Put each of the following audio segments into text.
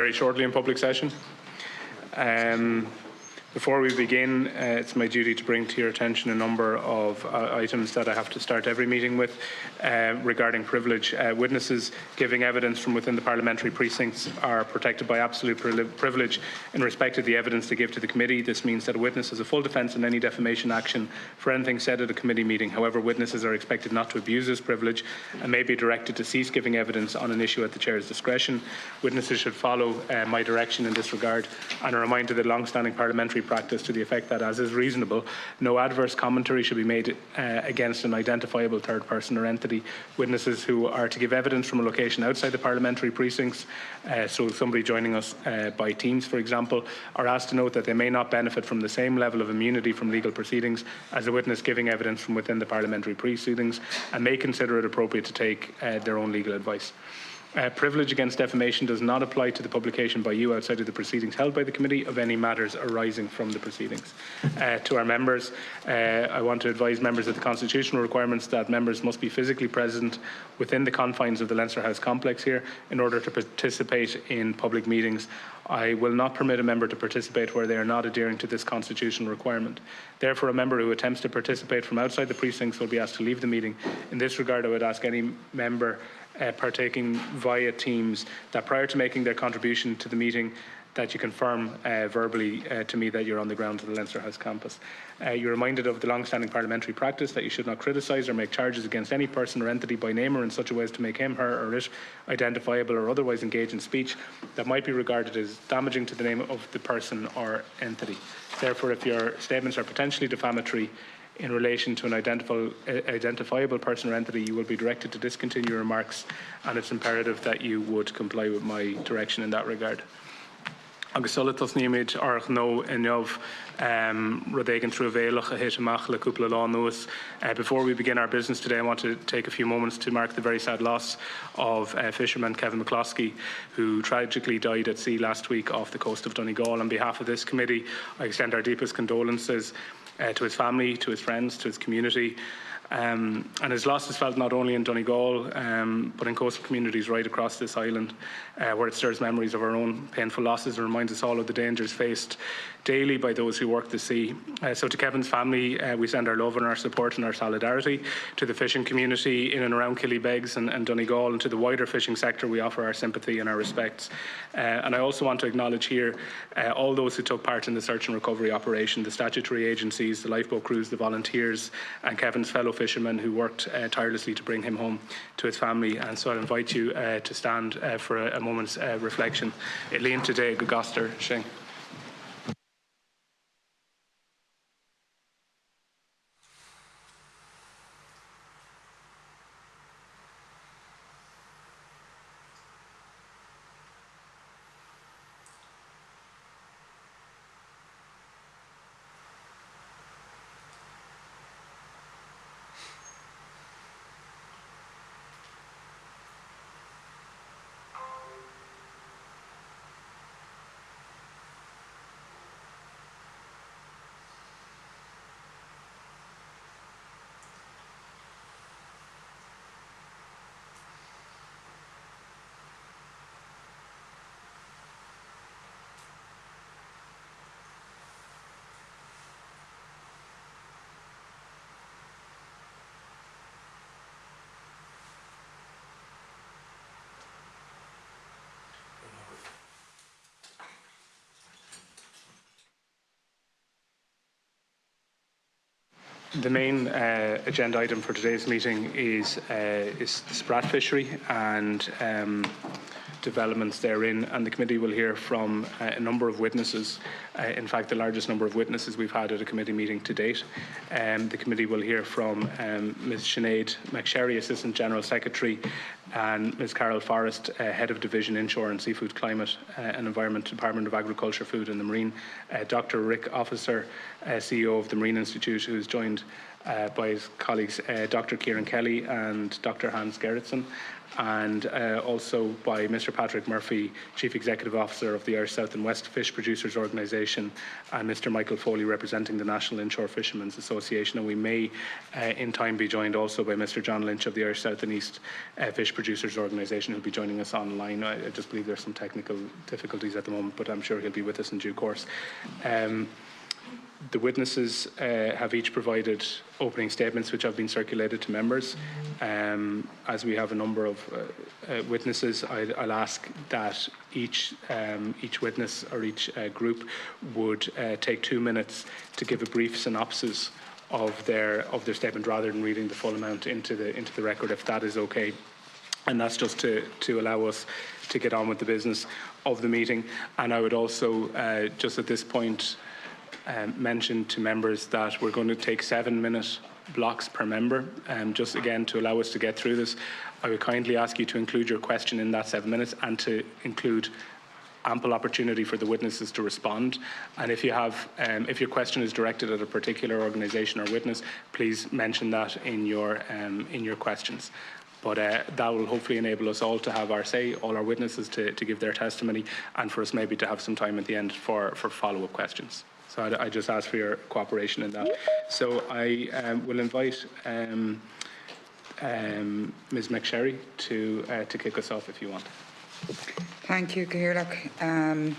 Very shortly in public session. Before we begin, it's my duty to bring to your attention a number of items that I have to start every meeting with regarding privilege. Witnesses giving evidence from within the parliamentary precincts are protected by absolute privilege in respect of the evidence they give to the committee. This means that a witness has a full defence in any defamation action for anything said at a committee meeting. However, witnesses are expected not to abuse this privilege and may be directed to cease giving evidence on an issue at the Chair's discretion. Witnesses should follow my direction in this regard and are reminded that long-standing parliamentary practice to the effect that, as is reasonable, no adverse commentary should be made against an identifiable third person or entity. Witnesses who are to give evidence from a location outside the parliamentary precincts, so somebody joining us by Teams, for example, are asked to note that they may not benefit from the same level of immunity from legal proceedings as a witness giving evidence from within the parliamentary proceedings, and may consider it appropriate to take their own legal advice. Privilege against defamation does not apply to the publication by you outside of the proceedings held by the committee of any matters arising from the proceedings. To our members, I want to advise members of the constitutional requirements that members must be physically present within the confines of the Leinster House complex here in order to participate in public meetings. I will not permit a member to participate where they are not adhering to this constitutional requirement. Therefore, a member who attempts to participate from outside the precincts will be asked to leave the meeting. In this regard, I would ask any member partaking via Teams that prior to making their contribution to the meeting that you confirm verbally to me that you're on the grounds of the Leinster House campus. You're reminded of the long-standing parliamentary practice that you should not criticise or make charges against any person or entity by name or in such a way as to make him, her or it identifiable or otherwise engage in speech that might be regarded as damaging to the name of the person or entity. Therefore, if your statements are potentially defamatory in relation to an identifiable person or entity, you will be directed to discontinue your remarks, and it's imperative that you would comply with my direction in that regard. Agus solitas níimiid arch nó inmh rodégan trúvéilech a hit amach le cúpla lá nuas. Before we begin our business today, I want to take a few moments to mark the very sad loss of fisherman Kevin McCloskey, who tragically died at sea last week off the coast of Donegal. On behalf of this committee, I extend our deepest condolences to his family, to his friends, to his community. And his loss is felt not only in Donegal, but in coastal communities right across this island, where it stirs memories of our own painful losses and reminds us all of the dangers faced daily by those who work the sea. So to Kevin's family, we send our love and our support and our solidarity. To the fishing community in and around Killybegs and Donegal, and to the wider fishing sector, we offer our sympathy and our respects. And I also want to acknowledge here all those who took part in the search and recovery operation, the statutory agencies, the lifeboat crews, the volunteers, and Kevin's fellow fishermen who worked tirelessly to bring him home to his family. And so I invite you to stand for a moment's reflection. Eileen today, Gugaster Shing. The main agenda item for today's meeting is the Sprat fishery and developments therein, and the committee will hear from a number of witnesses. In fact, the largest number of witnesses we've had at a committee meeting to date. The committee will hear from Ms Sinead McSherry, Assistant General Secretary, and Ms Carol Forrest, Head of Division Inshore and Seafood Climate and Environment, Department of Agriculture, Food and the Marine, Dr Rick Officer, CEO of the Marine Institute, who is joined by his colleagues Dr Kieran Kelly and Dr Hans Gerritsen, and also by Mr. Patrick Murphy, Chief Executive Officer of the Irish South and West Fish Producers Organisation, and Mr. Michael Foley, representing the National Inshore Fishermen's Association. And we may, in time, be joined also by Mr. John Lynch of the Irish South and East Fish Producers Organisation, who'll be joining us online. I just believe there's some technical difficulties at the moment, but I'm sure he'll be with us in due course. The witnesses have each provided opening statements which have been circulated to members. As we have a number of witnesses, I'll ask that each witness or each group would take 2 minutes to give a brief synopsis of their statement, rather than reading the full amount into the record, if that is okay. And that's just to allow us to get on with the business of the meeting. And I would also, just at this point, mention to members that we're going to take 7-minute blocks per member, just again to allow us to get through this. I would kindly ask you to include your question in that 7 minutes, and to include ample opportunity for the witnesses to respond. And if you have, if your question is directed at a particular organisation or witness, please mention that in your questions. But that will hopefully enable us all to have our say, all our witnesses to give their testimony, and for us maybe to have some time at the end for follow-up questions. So I just ask for your cooperation in that. So I will invite Ms. McSherry to kick us off, if you want. Thank you, Oireachtas.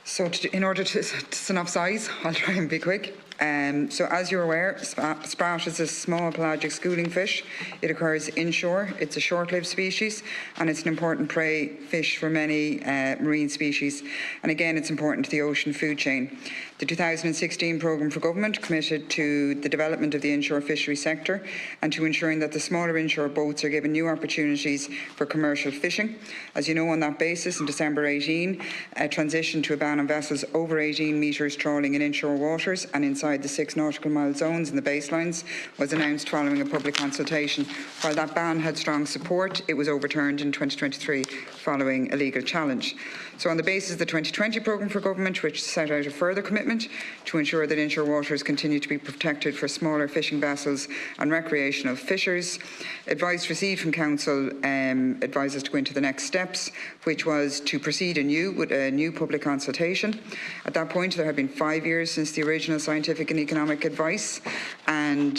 So in order to synopsise, I'll try and be quick. So as you're aware, Sprat is a small pelagic schooling fish. It occurs inshore. It's a short-lived species, and it's an important prey fish for many marine species. And again, it's important to the ocean food chain. The 2016 programme for government committed to the development of the inshore fishery sector and to ensuring that the smaller inshore boats are given new opportunities for commercial fishing. As you know, on that basis, in December 18, a transition to a ban on vessels over 18 metres trawling in inshore waters and inside the 6 nautical mile zones in the baselines was announced following a public consultation. While that ban had strong support, it was overturned in 2023 following a legal challenge. So on the basis of the 2020 programme for government, which set out a further commitment to ensure that inshore waters continue to be protected for smaller fishing vessels and recreational fishers, advice received from Council advised us to go into the next steps, which was to proceed anew with a new public consultation. At that point, there had been 5 years since the original scientific and economic advice, and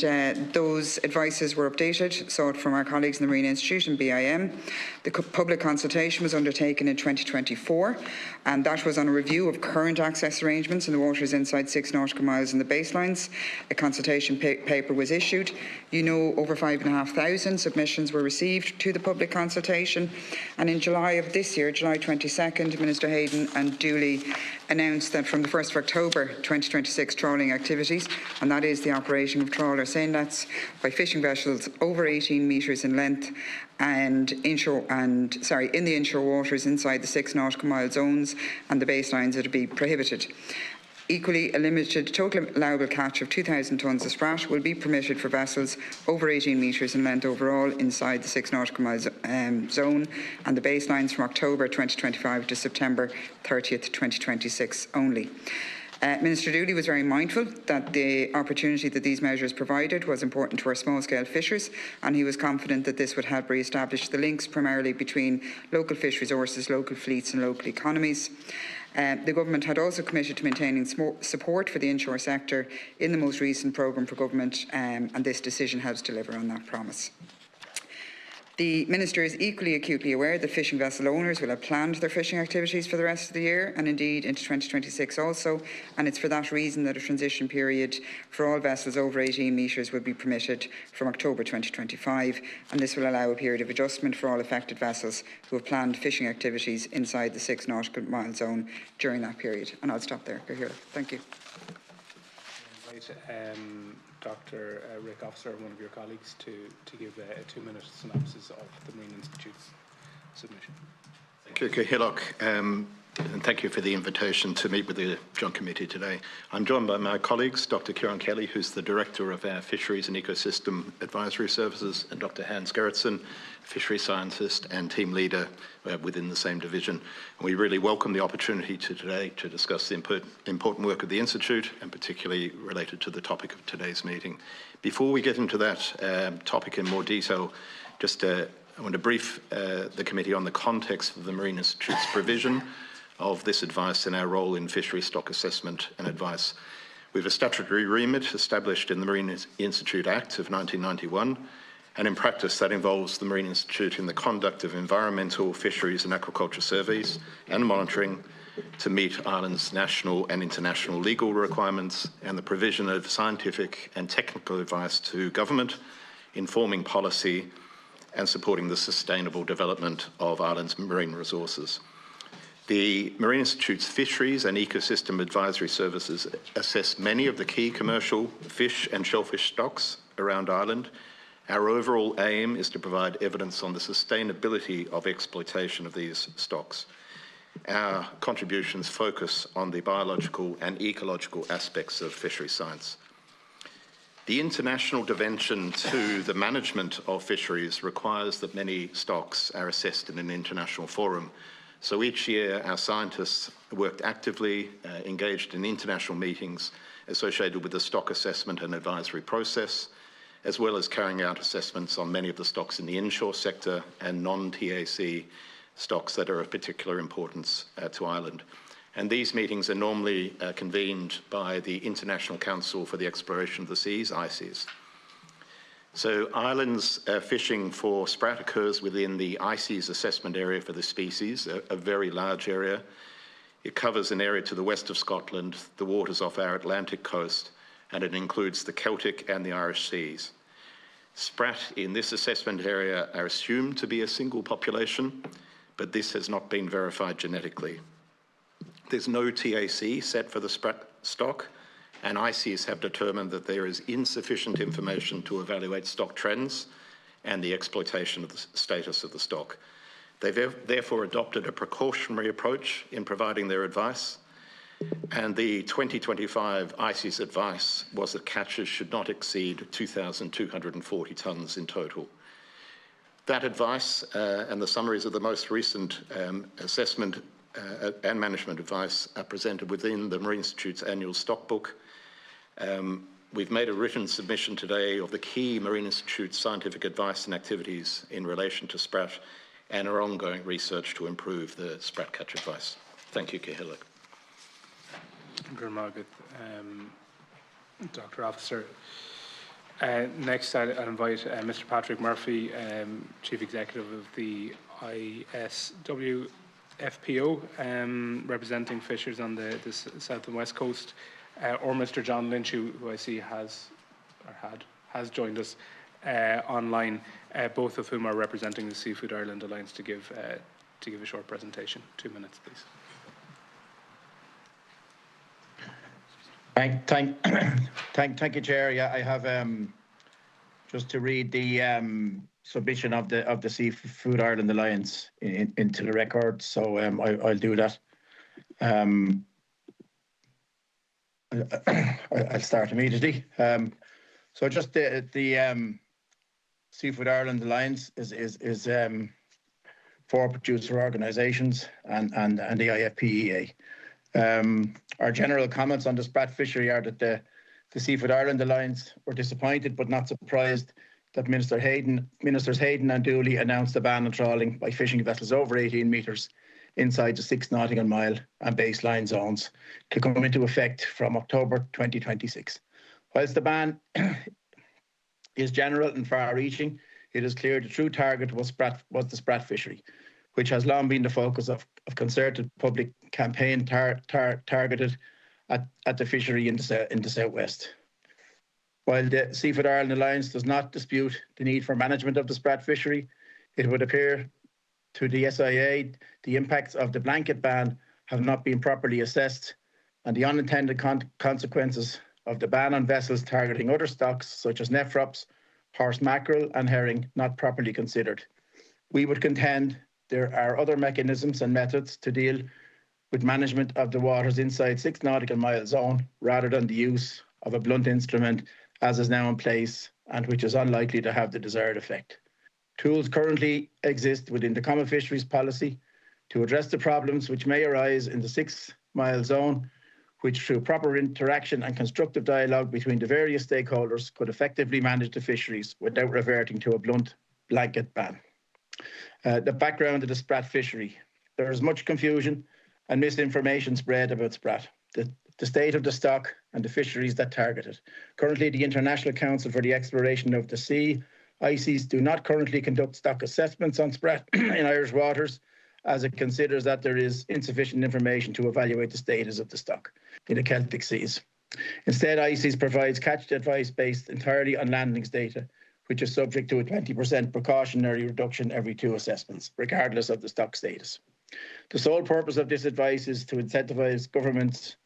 those advices were updated, sought from our colleagues in the Marine Institute and BIM. The public consultation was undertaken in 2024, and that was on a review of current access arrangements in the waters inside 6 nautical miles in the baselines. A consultation paper was issued. You know, over 5,500 submissions were received to the public consultation, and in July of this year, July 22nd, Minister Hayden and Dooley announced that from the 1st of October 2026, trawling activities, and that is the operation of trawler seine nets by fishing vessels over 18 metres in length and in the inshore waters inside the 6 nautical mile zones and the baselines, that would be prohibited. Equally, a limited total allowable catch of 2,000 tonnes of sprat will be permitted for vessels over 18 metres in length overall inside the 6 nautical mile zone and the baselines from October 2025 to September 30th, 2026 only. Minister Dooley was very mindful that the opportunity that these measures provided was important to our small-scale fishers, and he was confident that this would help re-establish the links primarily between local fish resources, local fleets and local economies. The government had also committed to maintaining support for the inshore sector in the most recent programme for government, and this decision helps deliver on that promise. The Minister is equally acutely aware that fishing vessel owners will have planned their fishing activities for the rest of the year and indeed into 2026 also, and it's for that reason that a transition period for all vessels over 18 metres will be permitted from October 2025, and this will allow a period of adjustment for all affected vessels who have planned fishing activities inside the 6 nautical mile zone during that period. And I'll stop there. Thank you. Dr. Rick Officer, one of your colleagues, to give a 2-minute synopsis of the Marine Institute's submission. Thank you, Oireachtas, and thank you for the invitation to meet with the Joint Committee today. I'm joined by my colleagues, Dr. Kieran Kelly, who's the Director of our Fisheries and Ecosystem Advisory Services, and Dr. Hans Gerritsen, Fishery Scientist and Team Leader within the same division. And we really welcome the opportunity today to discuss the important work of the Institute, and particularly related to the topic of today's meeting. Before we get into that topic in more detail, just I want to brief the committee on the context of the Marine Institute's provision of this advice and our role in fishery stock assessment and advice. We have a statutory remit established in the Marine Institute Act of 1991, and in practice that involves the Marine Institute in the conduct of environmental, fisheries and aquaculture surveys and monitoring to meet Ireland's national and international legal requirements, and the provision of scientific and technical advice to government, informing policy and supporting the sustainable development of Ireland's marine resources. The Marine Institute's Fisheries and Ecosystem Advisory Services assess many of the key commercial fish and shellfish stocks around Ireland. Our overall aim is to provide evidence on the sustainability of exploitation of these stocks. Our contributions focus on the biological and ecological aspects of fishery science. The international dimension to the management of fisheries requires that many stocks are assessed in an international forum. So each year, our scientists worked actively, engaged in international meetings associated with the stock assessment and advisory process, as well as carrying out assessments on many of the stocks in the inshore sector and non-TAC stocks that are of particular importance to Ireland. And these meetings are normally convened by the International Council for the Exploration of the Seas, ICES. So Ireland's fishing for sprat occurs within the ICES assessment area for the species, a very large area. It covers an area to the west of Scotland, the waters off our Atlantic coast, and it includes the Celtic and the Irish seas. Sprat in this assessment area are assumed to be a single population, but this has not been verified genetically. There's no TAC set for the sprat stock, and ICES have determined that there is insufficient information to evaluate stock trends and the exploitation of the status of the stock. They've therefore adopted a precautionary approach in providing their advice, and the 2025 ICES advice was that catches should not exceed 2,240 tonnes in total. That advice and the summaries of the most recent assessment and management advice are presented within the Marine Institute's annual stock book. We've made a written submission today of the key Marine Institute scientific advice and activities in relation to sprat and our ongoing research to improve the sprat catch advice. Thank you, Cahillig. Dr. Officer. Next, I'll invite Mr. Patrick Murphy, Chief Executive of the ISW FPO, representing fishers on the south and west coast, or Mr. John Lynch, who I see has joined us online, both of whom are representing the Seafood Ireland Alliance, to give a short presentation. 2 minutes, please. Thank you, Chair. Yeah, I have just to read the submission of the Seafood Ireland Alliance into the record. So I'll do that. I'll start immediately. So just the Seafood Ireland Alliance is four producer organisations and the IFPEA. Our general comments on the sprat fishery are that the Seafood Ireland Alliance were disappointed but not surprised that Ministers Hayden and Dooley announced a ban on trawling by fishing vessels over 18 metres inside the 6 nautical mile and baseline zones to come into effect from October 2026. Whilst the ban is general and far-reaching, it is clear the true target was the sprat fishery, which has long been the focus of concerted public campaign targeted at the fishery in the southwest. While the Seafood Ireland Alliance does not dispute the need for management of the sprat fishery, it would appear to the SIA the impacts of the blanket ban have not been properly assessed, and the unintended consequences of the ban on vessels targeting other stocks such as nephrops, horse mackerel and herring not properly considered. We would contend there are other mechanisms and methods to deal with management of the waters inside 6 nautical mile zone rather than the use of a blunt instrument as is now in place and which is unlikely to have the desired effect. Tools currently exist within the Common Fisheries Policy to address the problems which may arise in the 6 mile zone, which through proper interaction and constructive dialogue between the various stakeholders could effectively manage the fisheries without reverting to a blunt blanket ban. The background of the Sprat fishery. There is much confusion and misinformation spread about Sprat, the state of the stock and the fisheries that target it. Currently, the International Council for the Exploration of the Sea, ICES, do not currently conduct stock assessments on Sprat in Irish waters, as it considers that there is insufficient information to evaluate the status of the stock in the Celtic seas. Instead, ICES provides catch advice based entirely on landings data, which is subject to a 20% precautionary reduction every 2 assessments, regardless of the stock status. The sole purpose of this advice is to incentivise governments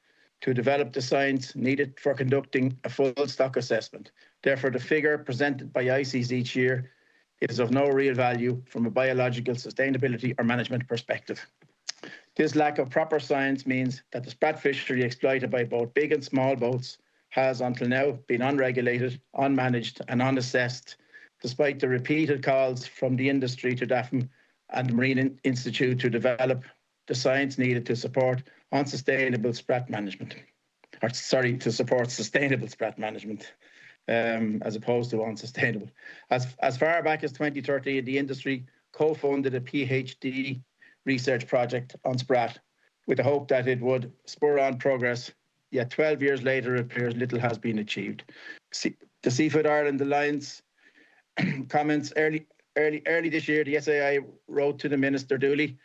to develop the science needed for conducting a full stock assessment. Therefore, the figure presented by ICES each year is of no real value from a biological, sustainability or management perspective. This lack of proper science means that the Sprat fishery exploited by both big and small boats has until now been unregulated, unmanaged and unassessed, despite the repeated calls from the industry to DAFM and the Marine Institute to develop the science needed to support unsustainable Sprat management, to support sustainable Sprat management, as opposed to unsustainable. As far back as 2013, the industry co-funded a PhD research project on Sprat with the hope that it would spur on progress. Yet 12 years later, it appears little has been achieved. The Seafood Ireland Alliance comments early this year, the SAI wrote to the Minister Dooley,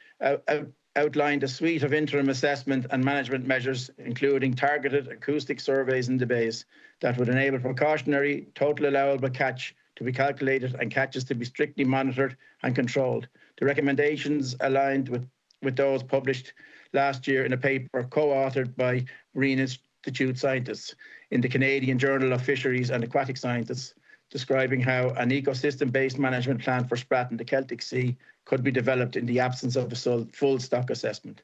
outlined a suite of interim assessment and management measures, including targeted acoustic surveys in the bays that would enable precautionary total allowable catch to be calculated and catches to be strictly monitored and controlled. The recommendations aligned with those published last year in a paper co-authored by Marine Institute scientists in the Canadian Journal of Fisheries and Aquatic Scientists, describing how an ecosystem-based management plan for Sprat in the Celtic Sea could be developed in the absence of a full stock assessment.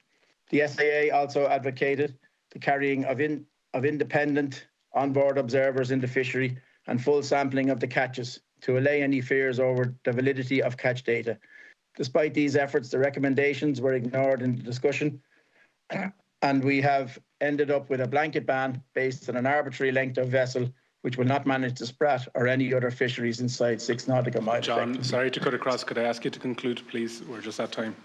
The SAA also advocated the carrying of independent onboard observers in the fishery and full sampling of the catches to allay any fears over the validity of catch data. Despite these efforts, the recommendations were ignored in the discussion, and we have ended up with a blanket ban based on an arbitrary length of vessel which will not manage the Sprat or any other fisheries inside 6 nautical miles. John, sorry to cut across. Could I ask you to conclude, please? We're just at time.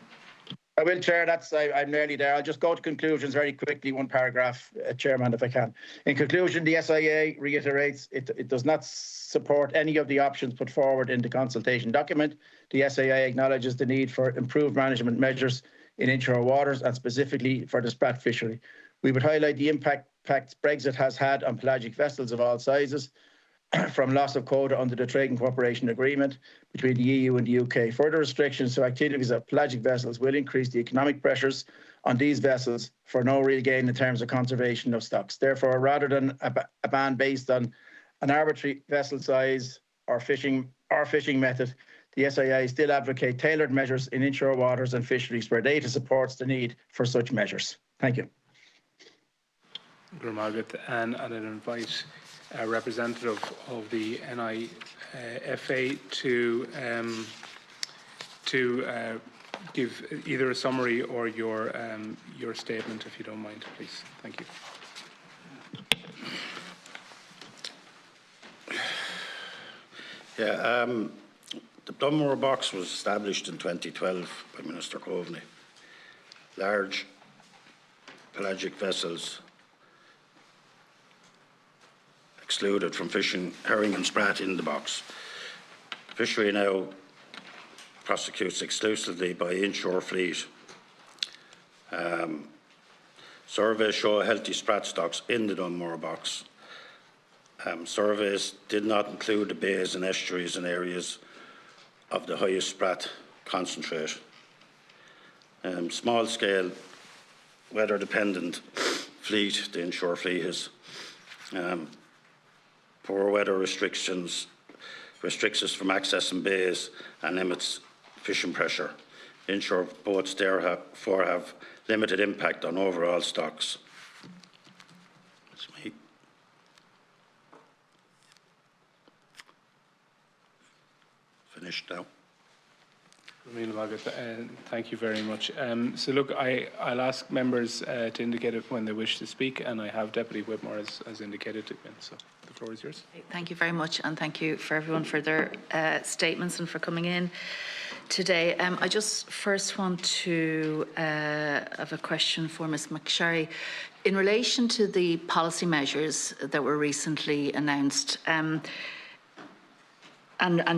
I will, Chair. I'm nearly there. I'll just go to conclusions very quickly, one paragraph, Chairman, if I can. In conclusion, the SIA reiterates it does not support any of the options put forward in the consultation document. The SIA acknowledges the need for improved management measures in inshore waters and specifically for the Sprat fishery. We would highlight the impact Brexit has had on pelagic vessels of all sizes, from loss of quota under the Trade and Cooperation Agreement between the EU and the UK. Further restrictions to activities of pelagic vessels will increase the economic pressures on these vessels for no real gain in terms of conservation of stocks. Therefore, rather than a ban based on an arbitrary vessel size or fishing method, the SIA still advocate tailored measures in inshore waters and fisheries where data supports the need for such measures. Thank you. And I'd invite a representative of the NIFA to give either a summary or your statement, if you don't mind, please. Thank you. Yeah, the Dunmore box was established in 2012 by Minister Coveney. Large pelagic vessels excluded from fishing herring and sprat in the box. The fishery now prosecutes exclusively by inshore fleet. Surveys show healthy sprat stocks in the Dunmore box. Surveys did not include the bays and estuaries and areas of the highest sprat concentrate. Small scale, weather dependent fleet, the inshore fleet is. Poor weather restricts us from accessing bays and limits fishing pressure. Inshore boats therefore have limited impact on overall stocks. That's me. Finished now. Thank you very much. So look, I'll ask members to indicate it when they wish to speak, and I have Deputy Whitmore as indicated again. So the floor is yours. Thank you very much, and thank you for everyone for their statements and for coming in. today. I just first want to have a question for Ms McSherry. In relation to the policy measures that were recently announced, and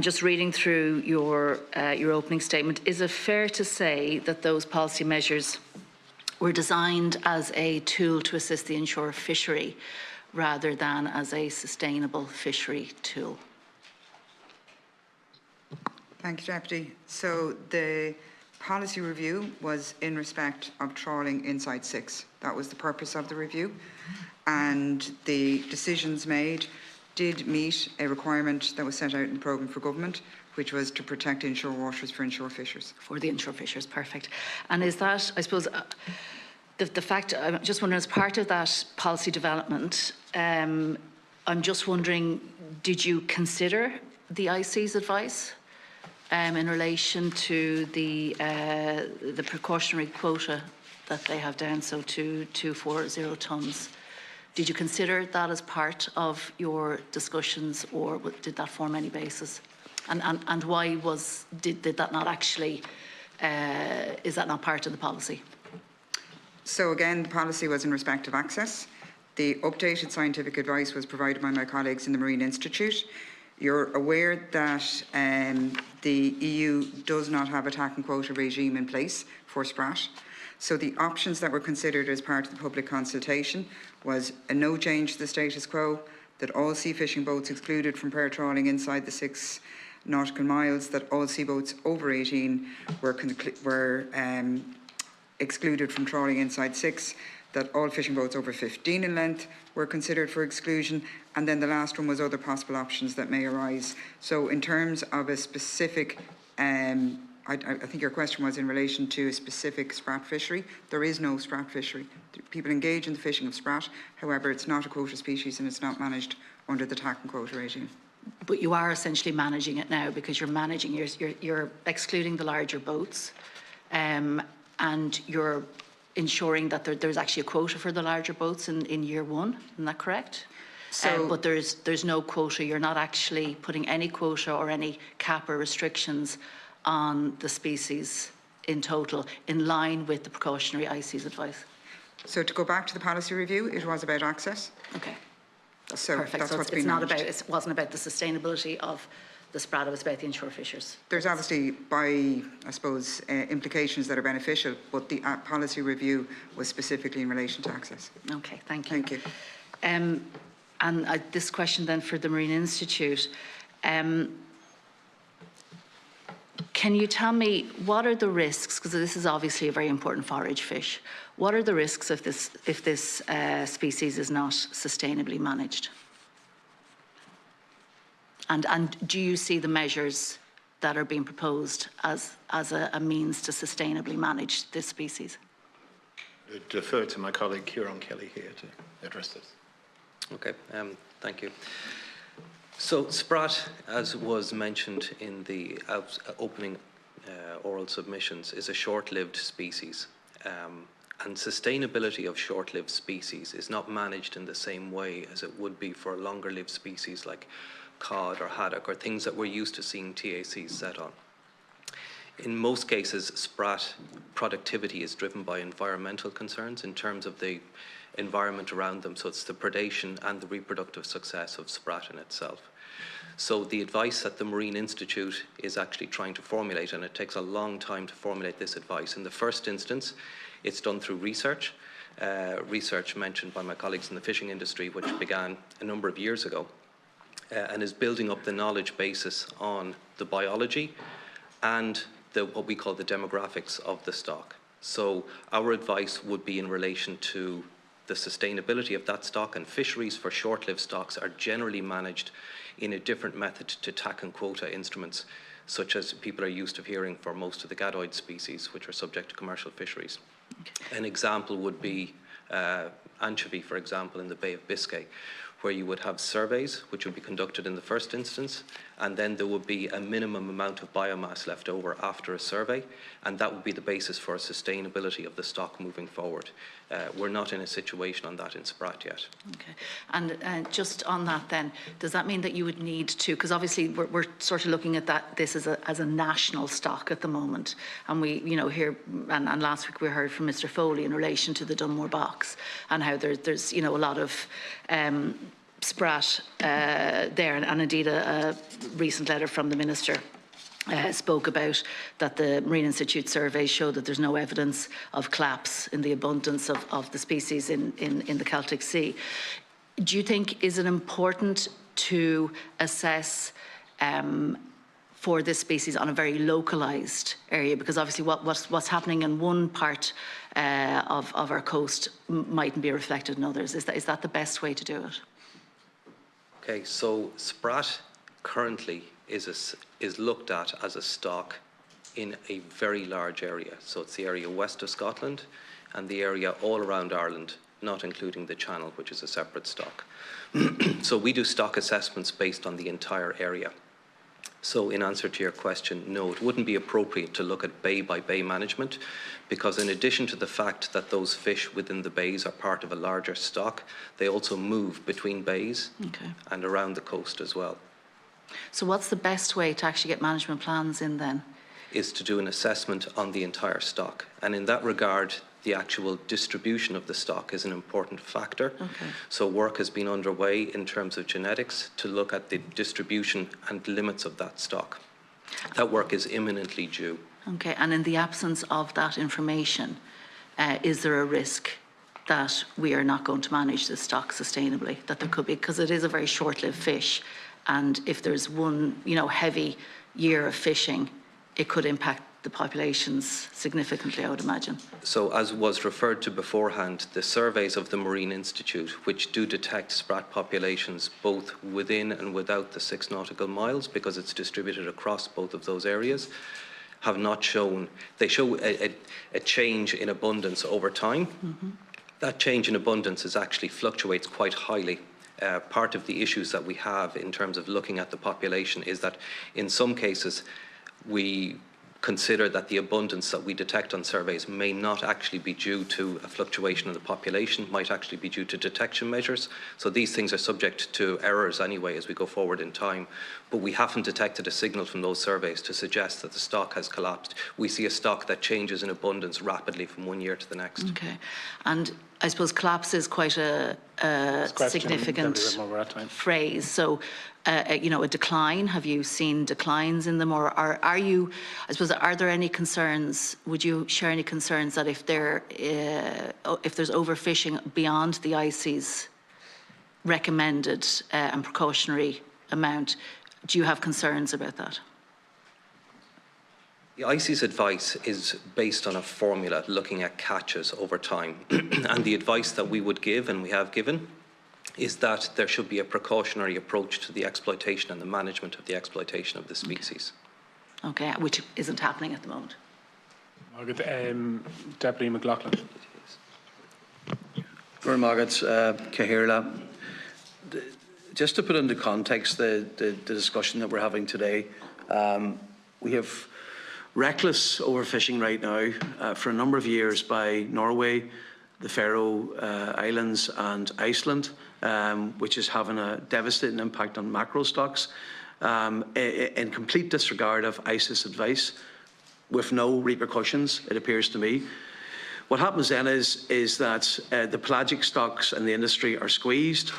just reading through your opening statement, is it fair to say that those policy measures were designed as a tool to assist the inshore fishery rather than as a sustainable fishery tool? Thank you, Deputy. So the policy review was in respect of trawling inside 6. That was the purpose of the review. And the decisions made did meet a requirement that was set out in the programme for government, which was to protect inshore waters for inshore fishers. For the inshore fishers, perfect. And is that, I suppose, the fact, I'm just wondering, as part of that policy development, I'm just wondering, did you consider the IC's advice in relation to the precautionary quota that they have down, so 240 tonnes? Did you consider that as part of your discussions, or did that form any basis? And why did that not actually, is that not part of the policy? So again, the policy was in respect of access. The updated scientific advice was provided by my colleagues in the Marine Institute. You're aware that the EU does not have a TAC and quota regime in place for Sprat. So the options that were considered as part of the public consultation was a no change to the status quo, that all sea fishing boats excluded from pair trawling inside the 6 nautical miles, that all sea boats over 18 were excluded from trawling inside 6, that all fishing boats over 15 in length were considered for exclusion, and then the last one was other possible options that may arise. So in terms of a specific, I think your question was in relation to a specific Sprat fishery. There is no Sprat fishery. People engage in the fishing of Sprat, however it's not a quota species and it's not managed under the TAC and quota regime. But you are essentially managing it now, because you're excluding the larger boats, and you're ensuring that there's actually a quota for the larger boats in year 1. Isn't that correct? So, but there's no quota. You're not actually putting any quota or any cap or restrictions on the species in total, in line with the precautionary IC's advice. So to go back to the policy review, it was about access. Okay. That's So perfect. that's So what's it's been not managed. about, it wasn't about the sustainability of the Sprat, it was about the inshore fishers. There's obviously, by, I suppose, implications that are beneficial, but the policy review was specifically in relation to access. Okay, thank you. Thank you. And this question then for the Marine Institute. Can you tell me, what are the risks, because this is obviously a very important forage fish, what are the risks if this species is not sustainably managed? And do you see the measures that are being proposed as a means to sustainably manage this species? I defer to my colleague Kieran Kelly here to address this. Okay, thank you. So Sprat, as was mentioned in the opening oral submissions, is a short-lived species. And sustainability of short-lived species is not managed in the same way as it would be for longer-lived species like cod or haddock, or things that we're used to seeing TACs set on. In most cases, Sprat productivity is driven by environmental concerns in terms of the environment around them, so it's the predation and the reproductive success of Sprat in itself. So the advice that the Marine Institute is actually trying to formulate, and it takes a long time to formulate this advice. In the first instance, it's done through research, research mentioned by my colleagues in the fishing industry, which began a number of years ago, and is building up the knowledge basis on the biology and what we call the demographics of the stock. So our advice would be in relation to the sustainability of that stock, and fisheries for short-lived stocks are generally managed in a different method to TAC and quota instruments, such as people are used to hearing for most of the gadoid species, which are subject to commercial fisheries. Okay. An example would be anchovy, for example, in the Bay of Biscay, where you would have surveys, which would be conducted in the first instance, and then there would be a minimum amount of biomass left over after a survey, and that would be the basis for sustainability of the stock moving forward. We're not in a situation on that in Sprat yet. Okay. And just on that then, does that mean that you would need to, because obviously we're sort of looking at this as a national stock at the moment, and we, here, and last week we heard from Mr. Foley in relation to the Dunmore box and how there's a lot of Sprat there, and indeed a recent letter from the Minister spoke about that the Marine Institute surveys show that there's no evidence of collapse in the abundance of the species in the Celtic Sea. Do you think, is it important to assess for this species on a very localised area? Because obviously what's happening in one part of our coast mightn't be reflected in others. Is that the best way to do it? Okay, so Sprat currently is looked at as a stock in a very large area. So it's the area west of Scotland and the area all around Ireland, not including the Channel, which is a separate stock. So we do stock assessments based on the entire area. So in answer to your question, no, it wouldn't be appropriate to look at bay-by-bay management, because in addition to the fact that those fish within the bays are part of a larger stock, they also move between bays and around the coast as well. So what's the best way to actually get management plans in then? Is to do an assessment on the entire stock. And in that regard, the actual distribution of the stock is an important factor. So work has been underway in terms of genetics to look at the distribution and limits of that stock. That work is imminently due. Okay, and in the absence of that information, is there a risk that we are not going to manage this stock sustainably? That there could be, because it is a very short-lived fish, and if there's one, heavy year of fishing, it could impact the populations significantly, I would imagine. So as was referred to beforehand, the surveys of the Marine Institute, which do detect Sprat populations both within and without the 6 nautical miles, because it's distributed across both of those areas, have not shown, they show a change in abundance over time. That change in abundance actually fluctuates quite highly. Part of the issues that we have in terms of looking at the population is that in some cases we consider that the abundance that we detect on surveys may not actually be due to a fluctuation in the population, might actually be due to detection measures. So these things are subject to errors anyway as we go forward in time. But we haven't detected a signal from those surveys to suggest that the stock has collapsed. We see a stock that changes in abundance rapidly from one year to the next. Okay, and I suppose collapse is quite a significant phrase. So, a decline, have you seen declines in them, or are you, I suppose, are there any concerns, would you share any concerns that if there's overfishing beyond the ICES recommended and precautionary amount, do you have concerns about that? The ICES advice is based on a formula looking at catches over time. And the advice that we would give, and we have given, is that there should be a precautionary approach to the exploitation and the management of the exploitation of the species. Okay, which isn't happening at the moment. Deputy McLaughlin. Just to put into context the discussion that we're having today, we have reckless overfishing right now for a number of years by Norway, the Faroe Islands and Iceland, which is having a devastating impact on mackerel stocks, in complete disregard of ICES advice, with no repercussions, it appears to me. What happens then is that the pelagic stocks and the industry are squeezed,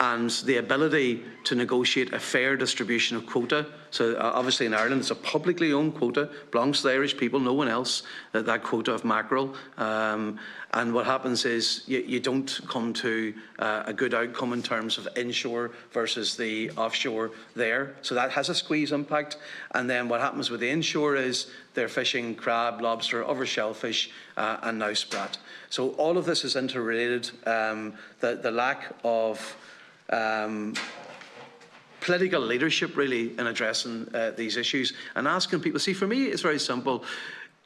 and the ability to negotiate a fair distribution of quota. So obviously in Ireland, it's a publicly owned quota, belongs to the Irish people, no one else, that quota of mackerel. And what happens is you don't come to a good outcome in terms of inshore versus the offshore there. So that has a squeeze impact. And then what happens with the inshore is they're fishing crab, lobster, other shellfish, and now sprat. So all of this is interrelated. The lack of political leadership really in addressing these issues and asking people. See, for me, it's very simple.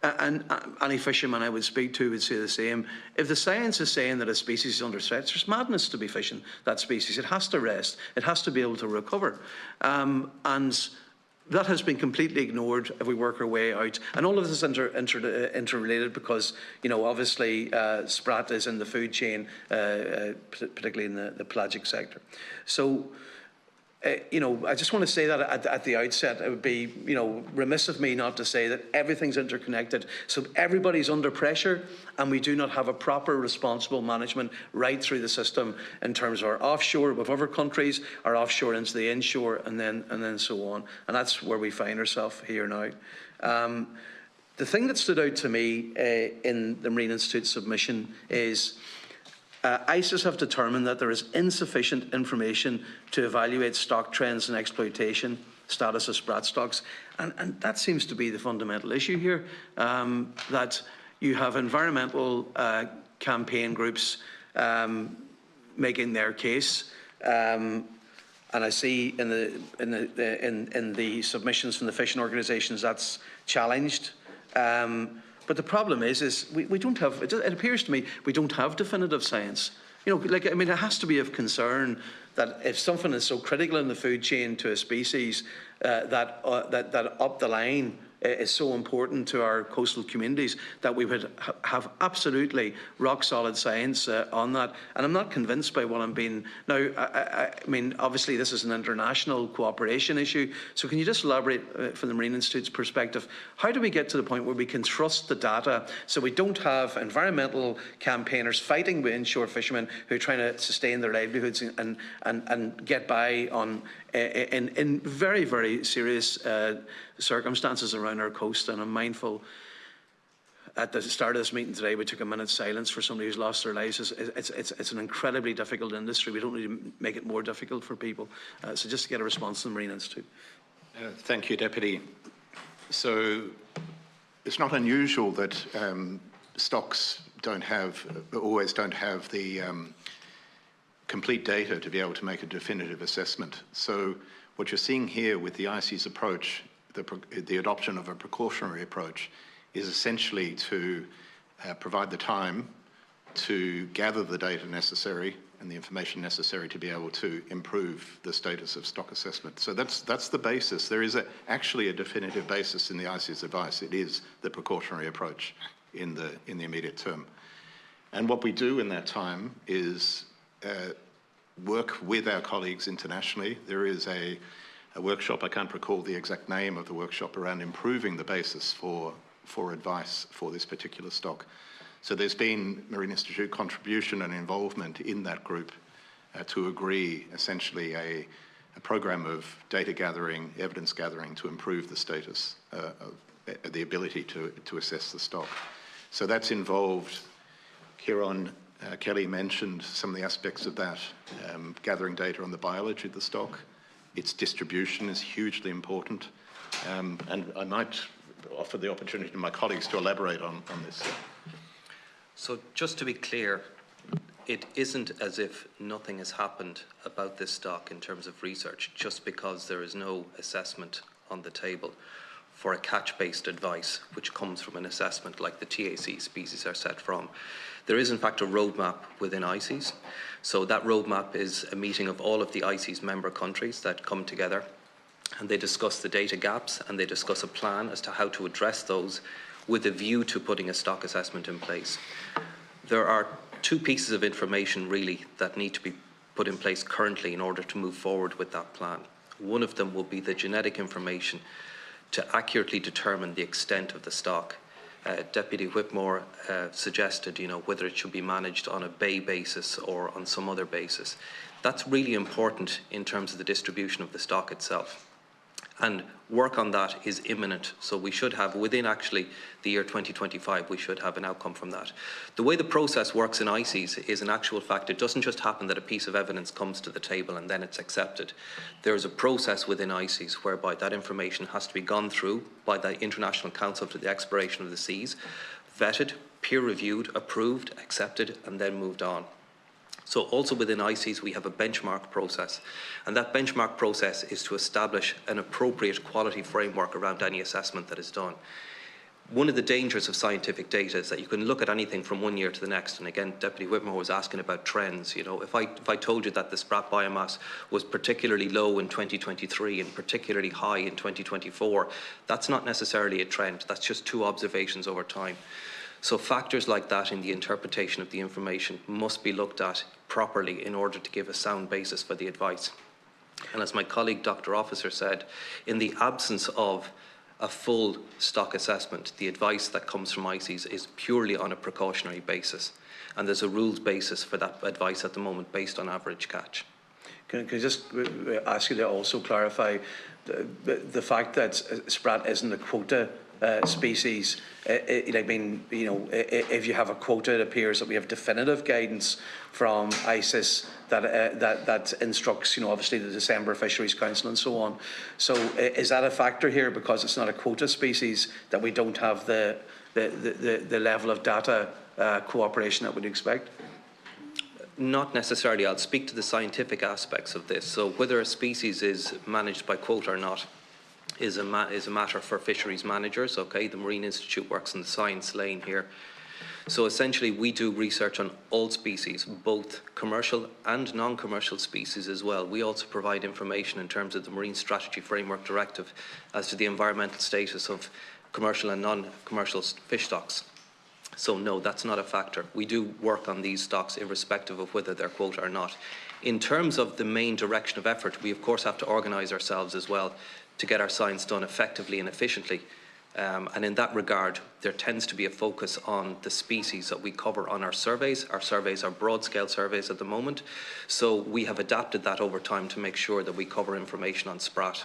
and any fisherman I would speak to would say the same. If the science is saying that a species is under threat, there's madness to be fishing that species. It has to rest. It has to be able to recover. And that has been completely ignored if we work our way out. And all of this is interrelated because, you know, obviously Sprat is in the food chain, particularly in the pelagic sector. So, you know, I just want to say that at the outset. It would be, you know, remiss of me not to say that everything's interconnected. So everybody's under pressure, and we do not have a proper responsible management right through the system in terms of our offshore with other countries, our offshore into the inshore, and then so on. And that's where we find ourselves here now. The thing that stood out to me in the Marine Institute submission is ICES have determined that there is insufficient information to evaluate stock trends and exploitation status of Sprat stocks. And that seems to be the fundamental issue here, that you have environmental campaign groups making their case. And I see in the submissions from the fishing organisations that's challenged. But the problem is we don't have, it appears to me, we don't have definitive science. You know, like, I mean, it has to be of concern that if something is so critical in the food chain to a species, that up the line is so important to our coastal communities, that we would have absolutely rock-solid science on that. And I'm not convinced by what I'm being... Now, I mean, obviously this is an international cooperation issue, so can you just elaborate from the Marine Institute's perspective, how do we get to the point where we can trust the data so we don't have environmental campaigners fighting with inshore fishermen who are trying to sustain their livelihoods and get by on in very, very serious circumstances around our coast? And I'm mindful at the start of this meeting today we took a minute's silence for somebody who's lost their lives. It's an incredibly difficult industry. We don't need to make it more difficult for people. So just to get a response from the Marine Institute. Thank you, Deputy. So it's not unusual that stocks always don't have the complete data to be able to make a definitive assessment. So what you're seeing here with the ICES approach, the adoption of a precautionary approach, is essentially to provide the time to gather the data necessary and the information necessary to be able to improve the status of stock assessment. So that's the basis. There is actually a definitive basis in the ICES advice. It is the precautionary approach in the immediate term. And what we do in that time is work with our colleagues internationally. There is a workshop, I can't recall the exact name of the workshop, around improving the basis for advice for this particular stock. So there's been Marine Institute contribution and involvement in that group to agree essentially a program of data gathering, evidence gathering to improve the status of the ability to assess the stock. So that's involved. Kieran Kelly mentioned some of the aspects of that, gathering data on the biology of the stock. Its distribution is hugely important. And I might offer the opportunity to my colleagues to elaborate on this. So just to be clear, it isn't as if nothing has happened about this stock in terms of research, just because there is no assessment on the table for a catch-based advice, which comes from an assessment like the TAC species are set from. There is in fact a roadmap within ICES. So that roadmap is a meeting of all of the ICES member countries that come together, and they discuss the data gaps and they discuss a plan as to how to address those with a view to putting a stock assessment in place. There are two pieces of information really that need to be put in place currently in order to move forward with that plan. One of them will be the genetic information to accurately determine the extent of the stock. Deputy Whitmore suggested, whether it should be managed on a bay basis or on some other basis. That's really important in terms of the distribution of the stock itself. And work on that is imminent. So we should have, within actually the year 2025, we should have an outcome from that. The way the process works in ICES is, in actual fact, it doesn't just happen that a piece of evidence comes to the table and then it's accepted. There's a process within ICES whereby that information has to be gone through by the International Council for the Exploration of the Seas, vetted, peer-reviewed, approved, accepted, and then moved on. So also within ICES, we have a benchmark process, and that benchmark process is to establish an appropriate quality framework around any assessment that is done. One of the dangers of scientific data is that you can look at anything from one year to the next. And again, Deputy Whitmore was asking about trends. You know, if I told you that the Sprat biomass was particularly low in 2023 and particularly high in 2024, that's not necessarily a trend. That's just two observations over time. So factors like that in the interpretation of the information must be looked at properly in order to give a sound basis for the advice. And as my colleague Dr. Officer said, in the absence of a full stock assessment, the advice that comes from ICES is purely on a precautionary basis. And there's a rules basis for that advice at the moment based on average catch. Can I just ask you to also clarify the fact that Sprat isn't a quota species? I mean, you know, if you have a quota, it appears that we have definitive guidance from ICES that instructs, you know, obviously the December Fisheries Council and so on. So is that a factor here, because it's not a quota species, that we don't have the level of data cooperation that we'd expect? Not necessarily. I'll speak to the scientific aspects of this. So whether a species is managed by quota or not is a matter for fisheries managers. Okay, the Marine Institute works in the science lane here. So essentially we do research on all species, both commercial and non-commercial species as well. We also provide information in terms of the Marine Strategy Framework Directive as to the environmental status of commercial and non-commercial fish stocks. So no, that's not a factor. We do work on these stocks irrespective of whether they're quota or not. In terms of the main direction of effort, we of course have to organise ourselves as well to get our science done effectively and efficiently. And in that regard, there tends to be a focus on the species that we cover on our surveys. Our surveys are broad-scale surveys at the moment, so we have adapted that over time to make sure that we cover information on Sprat.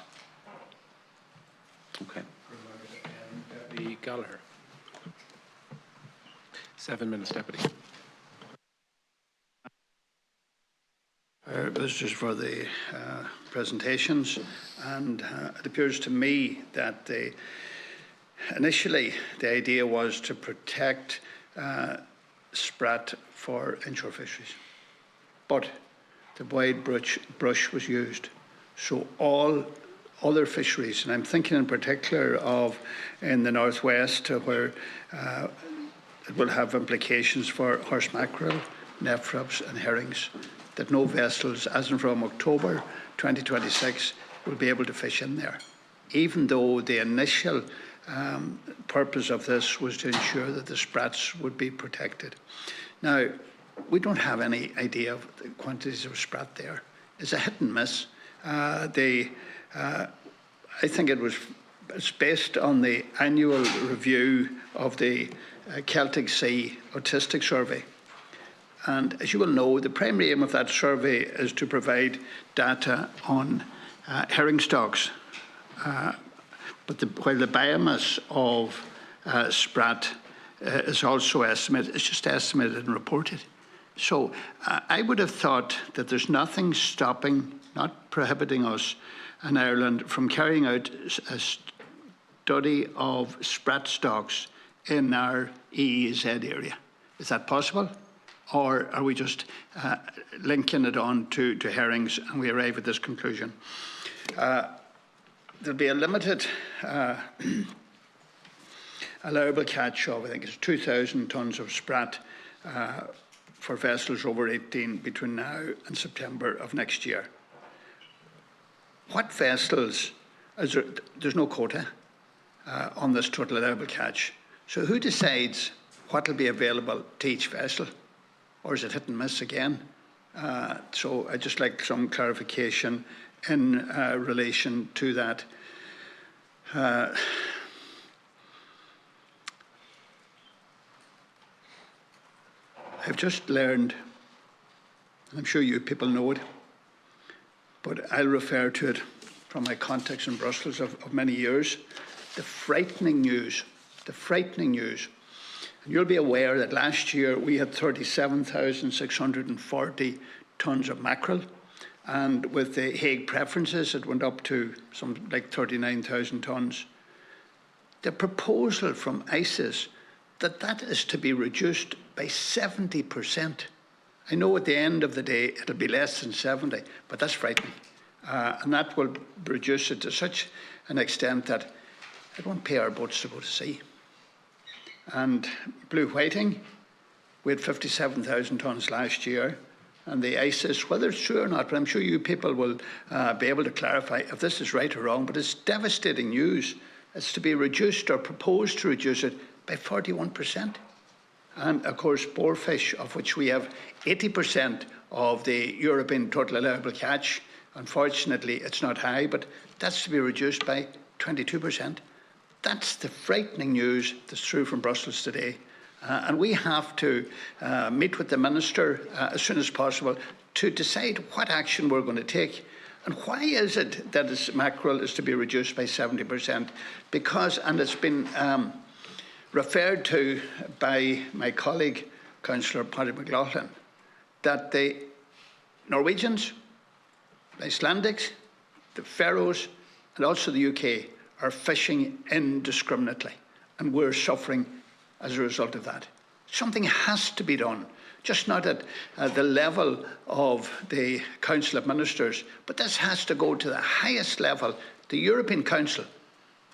Okay. Deputy Gallagher. 7 minutes, Deputy. Visitors for the presentations, and it appears to me that initially the idea was to protect Sprat for inshore fisheries, but the wide brush was used. So all other fisheries, and I'm thinking in particular of in the northwest where it will have implications for horse mackerel, nephrops and herrings, that no vessels, as and from October 2026, will be able to fish in there, even though the initial purpose of this was to ensure that the sprats would be protected. Now, we don't have any idea of the quantities of sprat there. It's a hit and miss. I think it's based on the annual review of the Celtic Sea Autistic Survey. And as you will know, the primary aim of that survey is to provide data on herring stocks. But while the biomass of Sprat is also estimated, it's just estimated and reported. So I would have thought that there's nothing stopping, not prohibiting us in Ireland from carrying out a study of Sprat stocks in our EEZ area. Is that possible? Or are we just linking it on to herrings and we arrive at this conclusion? There'll be a limited allowable catch of, I think it's 2,000 tonnes of Sprat for vessels over 18 between now and September of next year. What vessels, there's no quota on this total allowable catch. So who decides what will be available to each vessel? Or is it hit and miss again? So I'd just like some clarification in relation to that. I've just learned, I'm sure you people know it, but I'll refer to it from my contacts in Brussels of many years, the frightening news. And you'll be aware that last year we had 37,640 tonnes of mackerel, and with the Hague preferences it went up to something like 39,000 tonnes. The proposal from ICES that is to be reduced by 70%. I know at the end of the day it'll be less than 70, but that's frightening. And that will reduce it to such an extent that it won't pay our boats to go to sea. And blue whiting, we had 57,000 tonnes last year. And the ISIS, whether it's true or not, but I'm sure you people will be able to clarify if this is right or wrong, but it's devastating news. It's to be reduced or proposed to reduce it by 41%. And of course, boarfish, of which we have 80% of the European total allowable catch. Unfortunately, it's not high, but that's to be reduced by 22%. That's the frightening news that's through from Brussels today. And we have to meet with the Minister as soon as possible to decide what action we're going to take. And why is it that mackerel is to be reduced by 70%? Because, and it's been referred to by my colleague, Councillor Paddy McLaughlin, that the Norwegians, the Icelandics, the Faroes, and also the UK are fishing indiscriminately, and we're suffering as a result of that. Something has to be done, just not at the level of the Council of Ministers, but this has to go to the highest level, the European Council,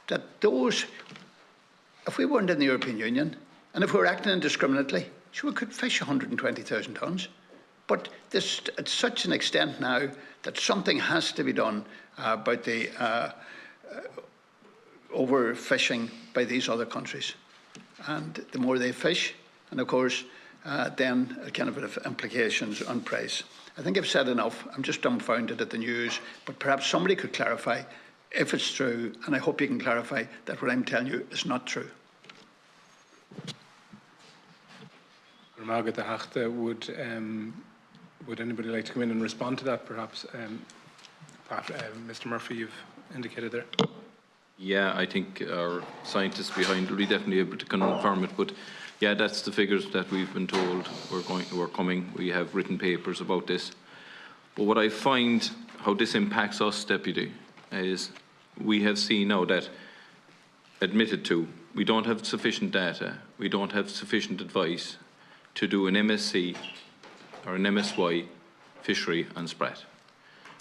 that those, if we weren't in the European Union, and if we were acting indiscriminately, sure, we could fish 120,000 tonnes. But this, at such an extent now that something has to be done about the overfishing by these other countries. And the more they fish, and of course, then kind of implications on price. I think I've said enough. I'm just dumbfounded at the news, but perhaps somebody could clarify if it's true, and I hope you can clarify that what I'm telling you is not true. Would anybody like to come in and respond to that, perhaps? Mr. Murphy, you've indicated there. Yeah, I think our scientists behind will be definitely able to confirm it, but yeah, that's the figures that we've been told we're coming. We have written papers about this. But what I find, how this impacts us, Deputy, is we have seen now that, admitted to, we don't have sufficient data, we don't have sufficient advice to do an MSc or an MSY fishery on Sprat.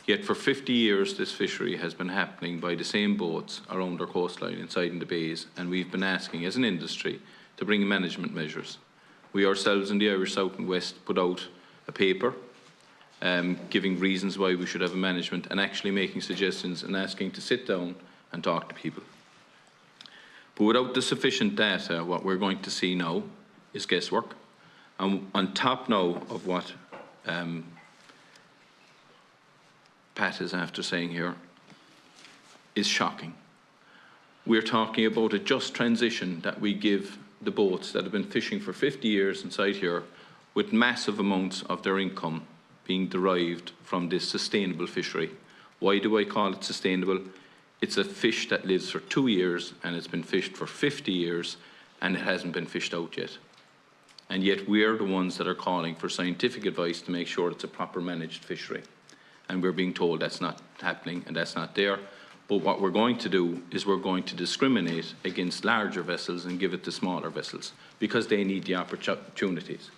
Yet for 50 years this fishery has been happening by the same boats around our coastline inside in the bays, and we've been asking as an industry to bring management measures. We ourselves in the Irish South and West put out a paper giving reasons why we should have a management and actually making suggestions and asking to sit down and talk to people. But without the sufficient data, what we're going to see now is guesswork. And on top now of what Pat is after saying here is shocking. We're talking about a just transition that we give the boats that have been fishing for 50 years inside here with massive amounts of their income being derived from this sustainable fishery. Why do I call it sustainable? It's a fish that lives for 2 years and it's been fished for 50 years and it hasn't been fished out yet. And yet we're the ones that are calling for scientific advice to make sure it's a proper managed fishery. And we're being told that's not happening and that's not there. But what we're going to do is we're going to discriminate against larger vessels and give it to smaller vessels because they need the opportunities.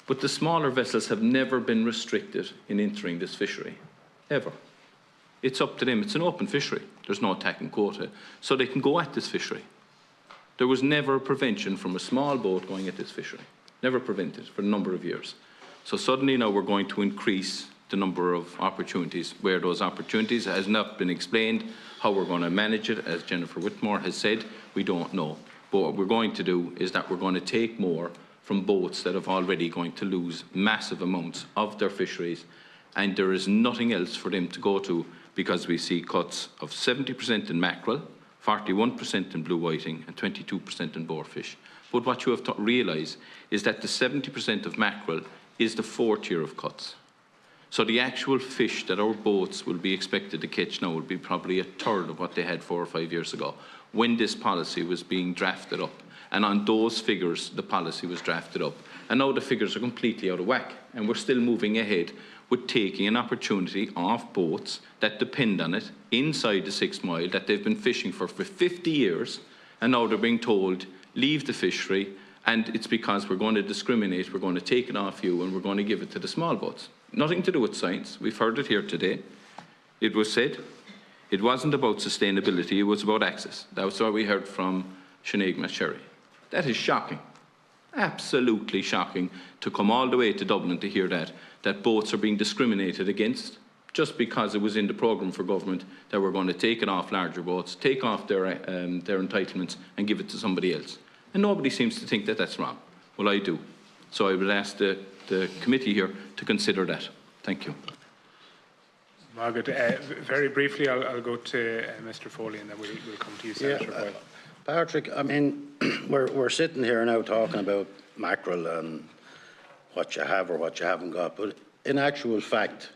But the smaller vessels have never been restricted in entering this fishery, ever. It's up to them. It's an open fishery. There's no attacking quota. So they can go at this fishery. There was never a prevention from a small boat going at this fishery. Never prevented for a number of years. So suddenly now we're going to increase the number of opportunities. Where those opportunities has not been explained, how we're going to manage it, as Jennifer Whitmore has said, we don't know. But what we're going to do is that we're going to take more from boats that have already going to lose massive amounts of their fisheries, and there is nothing else for them to go to because we see cuts of 70% in mackerel, 41% in blue whiting and 22% in boarfish. But what you have to realise is that the 70% of mackerel is the 4th year of cuts. So the actual fish that our boats will be expected to catch now will be probably a third of what they had 4 or 5 years ago when this policy was being drafted up. And on those figures, the policy was drafted up. And now the figures are completely out of whack. And we're still moving ahead with taking an opportunity off boats that depend on it inside the 6 mile that they've been fishing for 50 years. And now they're being told, leave the fishery. And it's because we're going to discriminate, we're going to take it off you, and we're going to give it to the small boats. Nothing to do with science. We've heard it here today. It was said it wasn't about sustainability, it was about access. That was what we heard from Sinead McSherry. That is shocking. Absolutely shocking to come all the way to Dublin to hear that boats are being discriminated against just because it was in the programme for government that we're going to take it off larger boats, take off their entitlements and give it to somebody else. And nobody seems to think that that's wrong. Well, I do. So I would ask the committee here to consider that. Thank you. Margaret, very briefly, I'll go to Mr. Foley and then we'll come to you, Senator Boyle. Patrick, I mean, we're sitting here now talking about mackerel and what you have or what you haven't got, but in actual fact,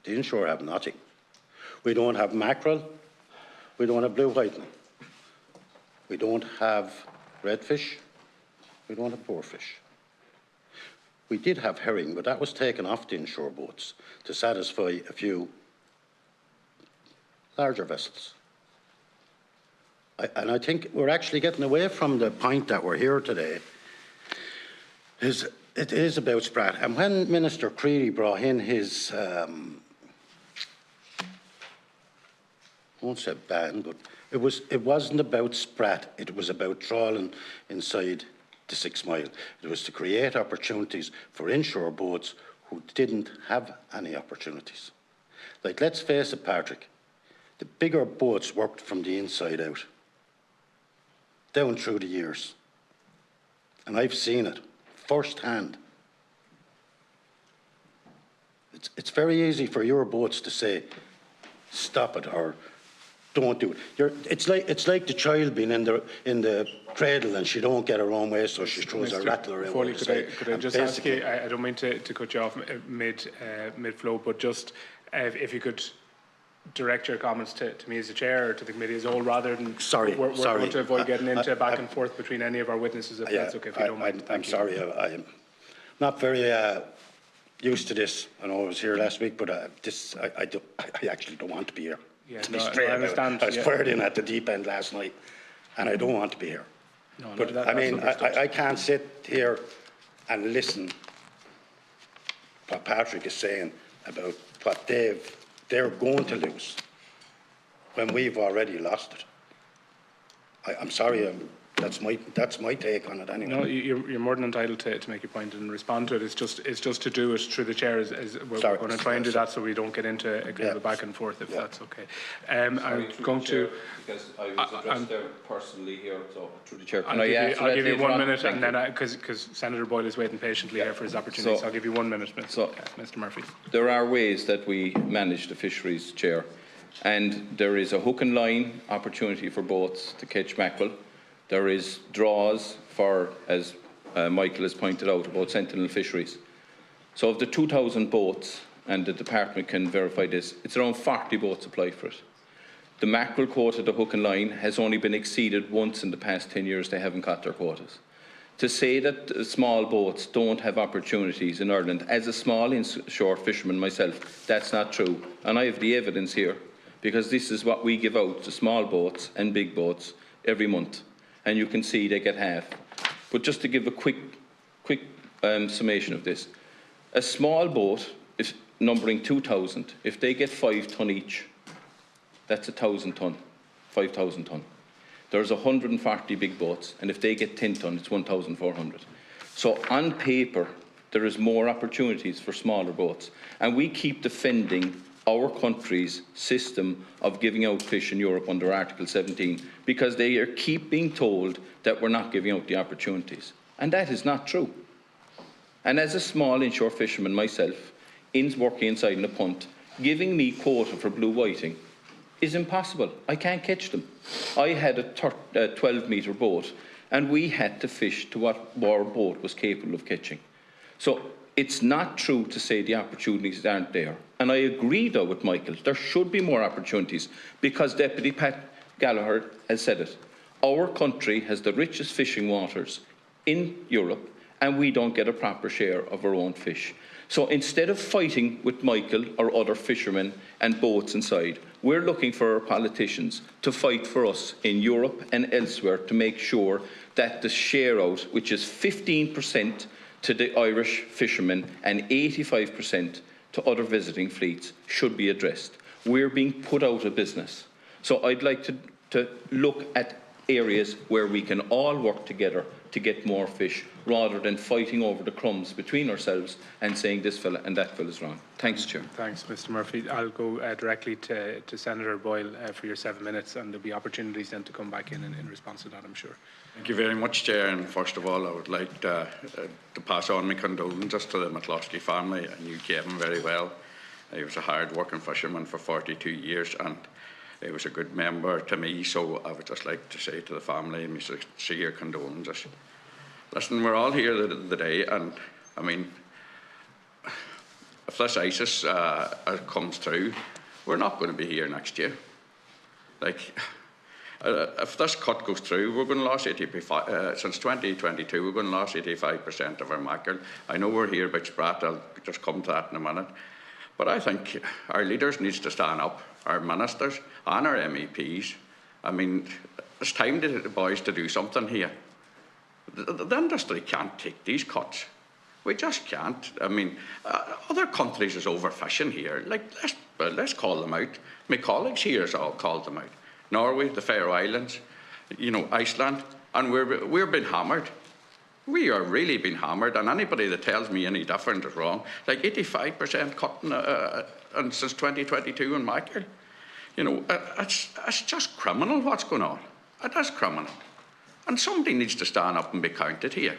the inshore have nothing. We don't have mackerel, we don't have blue whiting, we don't have redfish, we don't have boarfish. We did have herring, but that was taken off the inshore boats to satisfy a few larger vessels. And I think we're actually getting away from the point that we're here today. It is about Sprat. And when Minister Creedy brought in his, I won't say ban, but it wasn't about Sprat. It was about trawling inside the 6 mile. It was to create opportunities for inshore boats who didn't have any opportunities. Like, let's face it, Patrick, the bigger boats worked from the inside out, down through the years. And I've seen it firsthand. It's very easy for your boats to say, stop it, or don't do it. It's like the child being in the cradle and she don't get her own way, so she throws a rattle around. Foley, could I just ask you, I don't mean to cut you off mid-flow, but just if you could direct your comments to me as the chair or to the committee as a whole, rather than we're going to avoid getting into back and forth between any of our witnesses, if that's okay, if you don't mind. I'm sorry, I'm not very used to this. I know I was here last week, but I actually don't want to be here. Yeah, to be straight, I understand. I was fired in at the deep end last night, and I don't want to be here. But I mean, I can't sit here and listen what Patrick is saying about what they're going to lose when we've already lost it. I'm sorry, that's my take on it anyway. No, you're more than entitled to make your point and respond to it. It's just to do it through the chair. We're going to try and do that so we don't get into a kind of a back and forth, if that's okay. I'm going to... Because I was addressed there personally here, so through the chair. I'll give you 1 minute, and then because Senator Boyle is waiting patiently here for his opportunity, so I'll give you 1 minute, Mr. Murphy. There are ways that we manage the fisheries, Chair, and there is a hook and line opportunity for boats to catch mackerel. There is draws for, as Michael has pointed out, about sentinel fisheries. So of the 2,000 boats, and the department can verify this, it's around 40 boats apply for it. The mackerel quota, the hook and line, has only been exceeded once in the past 10 years. They haven't got their quotas. To say that small boats don't have opportunities in Ireland, as a small inshore fisherman myself, that's not true. And I have the evidence here, because this is what we give out to small boats and big boats every month. And you can see they get half. But just to give a quick summation of this, a small boat, if numbering 2,000, if they get 5 tonne each, that's 1,000 tonne, 5,000 tonne. There's 140 big boats, and if they get 10 tonne, it's 1,400. So on paper, there is more opportunities for smaller boats. And we keep defending our country's system of giving out fish in Europe under Article 17 because they keep being told that we're not giving out the opportunities. And that is not true. And as a small inshore fisherman myself, working inside in a punt, giving me quota for blue whiting is impossible. I can't catch them. I had a 12-metre boat, and we had to fish to what our boat was capable of catching. So it's not true to say the opportunities aren't there. And I agree, though, with Michael. There should be more opportunities because Deputy Pat Gallagher has said it. Our country has the richest fishing waters in Europe, and we don't get a proper share of our own fish. So instead of fighting with Michael or other fishermen and boats inside, we're looking for our politicians to fight for us in Europe and elsewhere to make sure that the share out, which is 15% to the Irish fishermen and 85% to other visiting fleets, should be addressed. We're being put out of business. So I'd like to look at areas where we can all work together to get more fish, rather than fighting over the crumbs between ourselves and saying this fella and that fella's wrong. Thanks, Chair. Thanks, Mr. Murphy. I'll go directly to Senator Boyle for your 7 minutes, and there'll be opportunities then to come back in response to that, I'm sure. Thank you very much, Chair. And first of all, I would like to pass on my condolences to the McCloskey family. I knew Kevin very well. He was a hard-working fisherman for 42 years, and he was a good member to me. So I would just like to say to the family, my sincere condolences. Listen, we're all here today, and I mean, if this ISIS comes through, we're not going to be here next year. Like, if this cut goes through, we're going to lose 85%. Since 2022, we're going to lose 85% of our mackerel. I know we're here about Sprat. I'll just come to that in a minute. But I think our leaders need to stand up, our ministers and our MEPs. I mean, it's time to the boys to do something here. The industry can't take these cuts. We just can't. I mean, other countries is overfishing here. Like, let's call them out. My colleagues here has all called them out. Norway, the Faroe Islands, you know, Iceland, and we're being hammered. We are really being hammered, and anybody that tells me any different is wrong. Like 85% cutting and since 2022 in mackerel. You know, it's just criminal what's going on. It is criminal. And somebody needs to stand up and be counted here.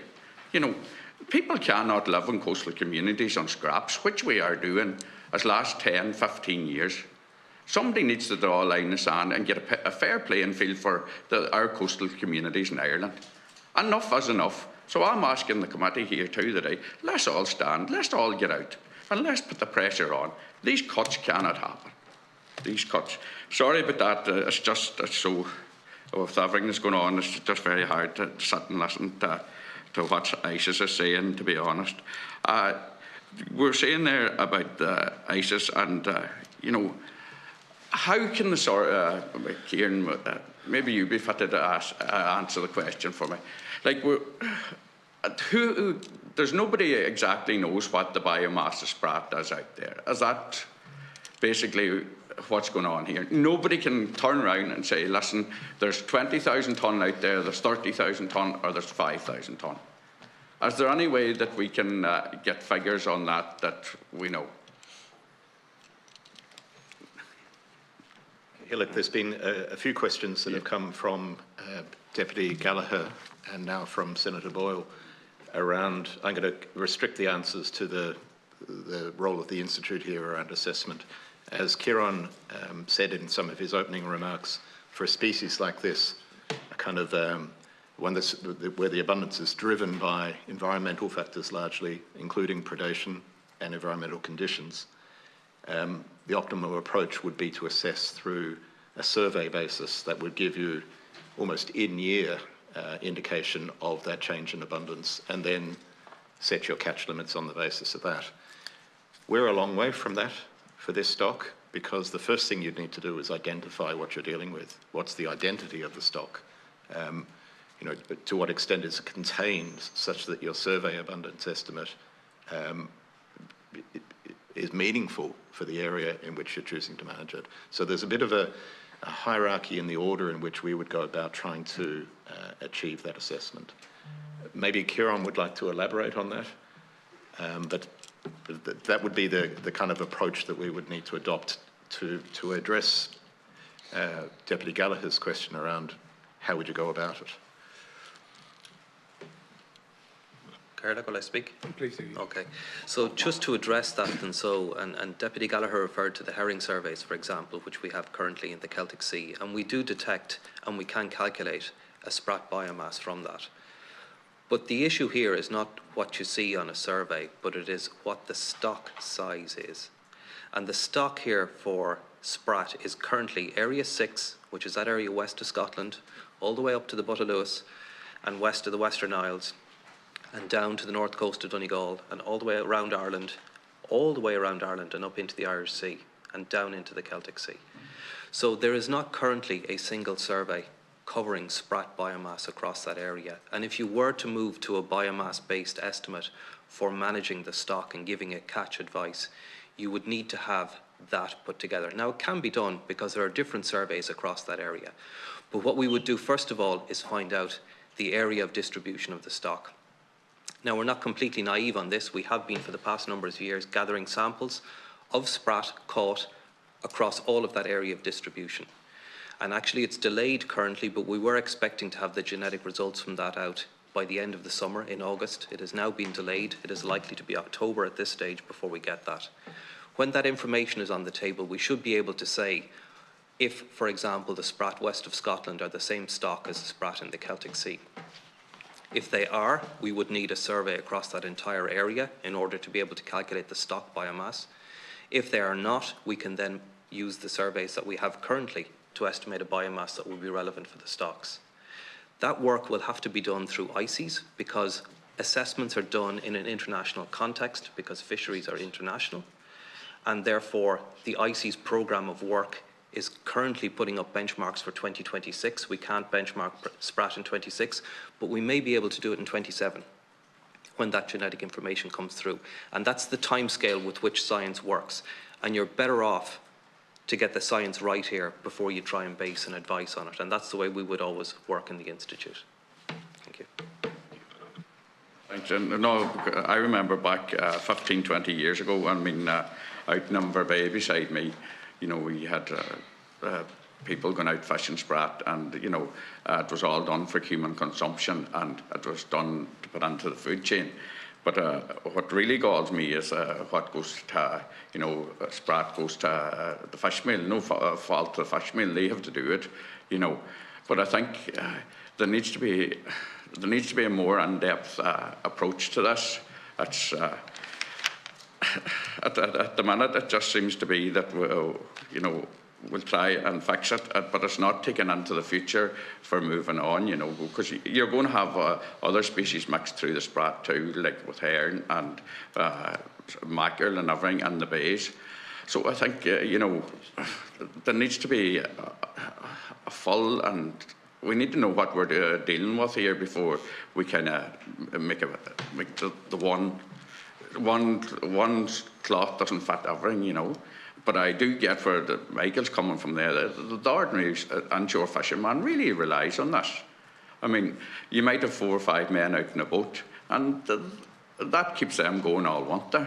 You know, people cannot live in coastal communities on scraps, which we are doing as last 10, 15 years. Somebody needs to draw a line in the sand and get a fair playing field for our coastal communities in Ireland. Enough is enough. So I'm asking the committee here too today, let's all stand, let's all get out, and let's put the pressure on. These cuts cannot happen. These cuts. Sorry about that. It's so, with everything that's going on, it's just very hard to sit and listen to what ISIS is saying, to be honest. We're saying there about ISIS and, you know, how can the Kieran, maybe you'd be fitted to answer the question for me. Like, there's nobody exactly knows what the biomass of Sprat is out there. Is that basically what's going on here? Nobody can turn around and say, listen, there's 20,000 tonne out there, there's 30,000 tonne, or there's 5,000 tonne. Is there any way that we can get figures on that we know? Look, there's been a few questions that have come from Deputy Gallagher and now from Senator Boyle around, I'm going to restrict the answers to the role of the Institute here around assessment. As Kieran said in some of his opening remarks, for a species like this, a kind of one that's, where the abundance is driven by environmental factors largely, including predation and environmental conditions, the optimal approach would be to assess through a survey basis that would give you almost in-year indication of that change in abundance, and then set your catch limits on the basis of that. We're a long way from that for this stock, because the first thing you'd need to do is identify what you're dealing with. What's the identity of the stock? You know, to what extent is it contained such that your survey abundance estimate is meaningful for the area in which you're choosing to manage it. So there's a bit of a hierarchy in the order in which we would go about trying to achieve that assessment. Maybe Kieran would like to elaborate on that, but that would be the kind of approach that we would need to adopt to address Deputy Gallagher's question around how would you go about it. Carla, will I speak? Please do. Okay. So just to address that, and Deputy Gallagher referred to the herring surveys, for example, which we have currently in the Celtic Sea, and we do detect and we can calculate a Sprat biomass from that. But the issue here is not what you see on a survey, but it is what the stock size is. And the stock here for Sprat is currently Area 6, which is that area west of Scotland, all the way up to the Butt of Lewis and west of the Western Isles, and down to the north coast of Donegal, and all the way around Ireland, and up into the Irish Sea, and down into the Celtic Sea. So there is not currently a single survey covering Sprat biomass across that area. And if you were to move to a biomass-based estimate for managing the stock and giving it catch advice, you would need to have that put together. Now, it can be done because there are different surveys across that area. But what we would do first of all is find out the area of distribution of the stock. Now, we're not completely naive on this. We have been for the past number of years gathering samples of sprat caught across all of that area of distribution. And actually it's delayed currently, but we were expecting to have the genetic results from that out by the end of the summer in August. It has now been delayed. It is likely to be October at this stage before we get that. When that information is on the table, we should be able to say if, for example, the sprat west of Scotland are the same stock as the sprat in the Celtic Sea. If they are, we would need a survey across that entire area in order to be able to calculate the stock biomass. If they are not, we can then use the surveys that we have currently to estimate a biomass that will be relevant for the stocks. That work will have to be done through ICES because assessments are done in an international context because fisheries are international, and therefore the ICES programme of work is currently putting up benchmarks for 2026. We can't benchmark sprat in 26, but we may be able to do it in 27 when that genetic information comes through. And that's the timescale with which science works. And you're better off to get the science right here before you try and base an advice on it. And that's the way we would always work in the Institute. Thank you. Thanks. No, I remember back 15, 20 years ago, I mean, out in Inverbay beside me, you know, we had people going out fishing sprat, and, you know, it was all done for human consumption, and it was done to put into the food chain. But what really galls me is what goes to, you know, sprat goes to the fish meal. No fault to the fish meal, they have to do it, you know. But I think there needs to be a more in-depth approach to this. It's at the minute it just seems to be that we'll try and fix it, but it's not taken into the future for moving on, you know, because you're going to have other species mixed through the sprat too, like with herring and mackerel and everything in the bays. So I think, you know, there needs to be a full, and we need to know what we're dealing with here before we kind of make the one cloth doesn't fit everything, you know. But I do get where Michael's coming from there. The ordinary inshore fisherman really relies on this. I mean, you might have 4 or 5 men out in a boat, and that keeps them going all winter.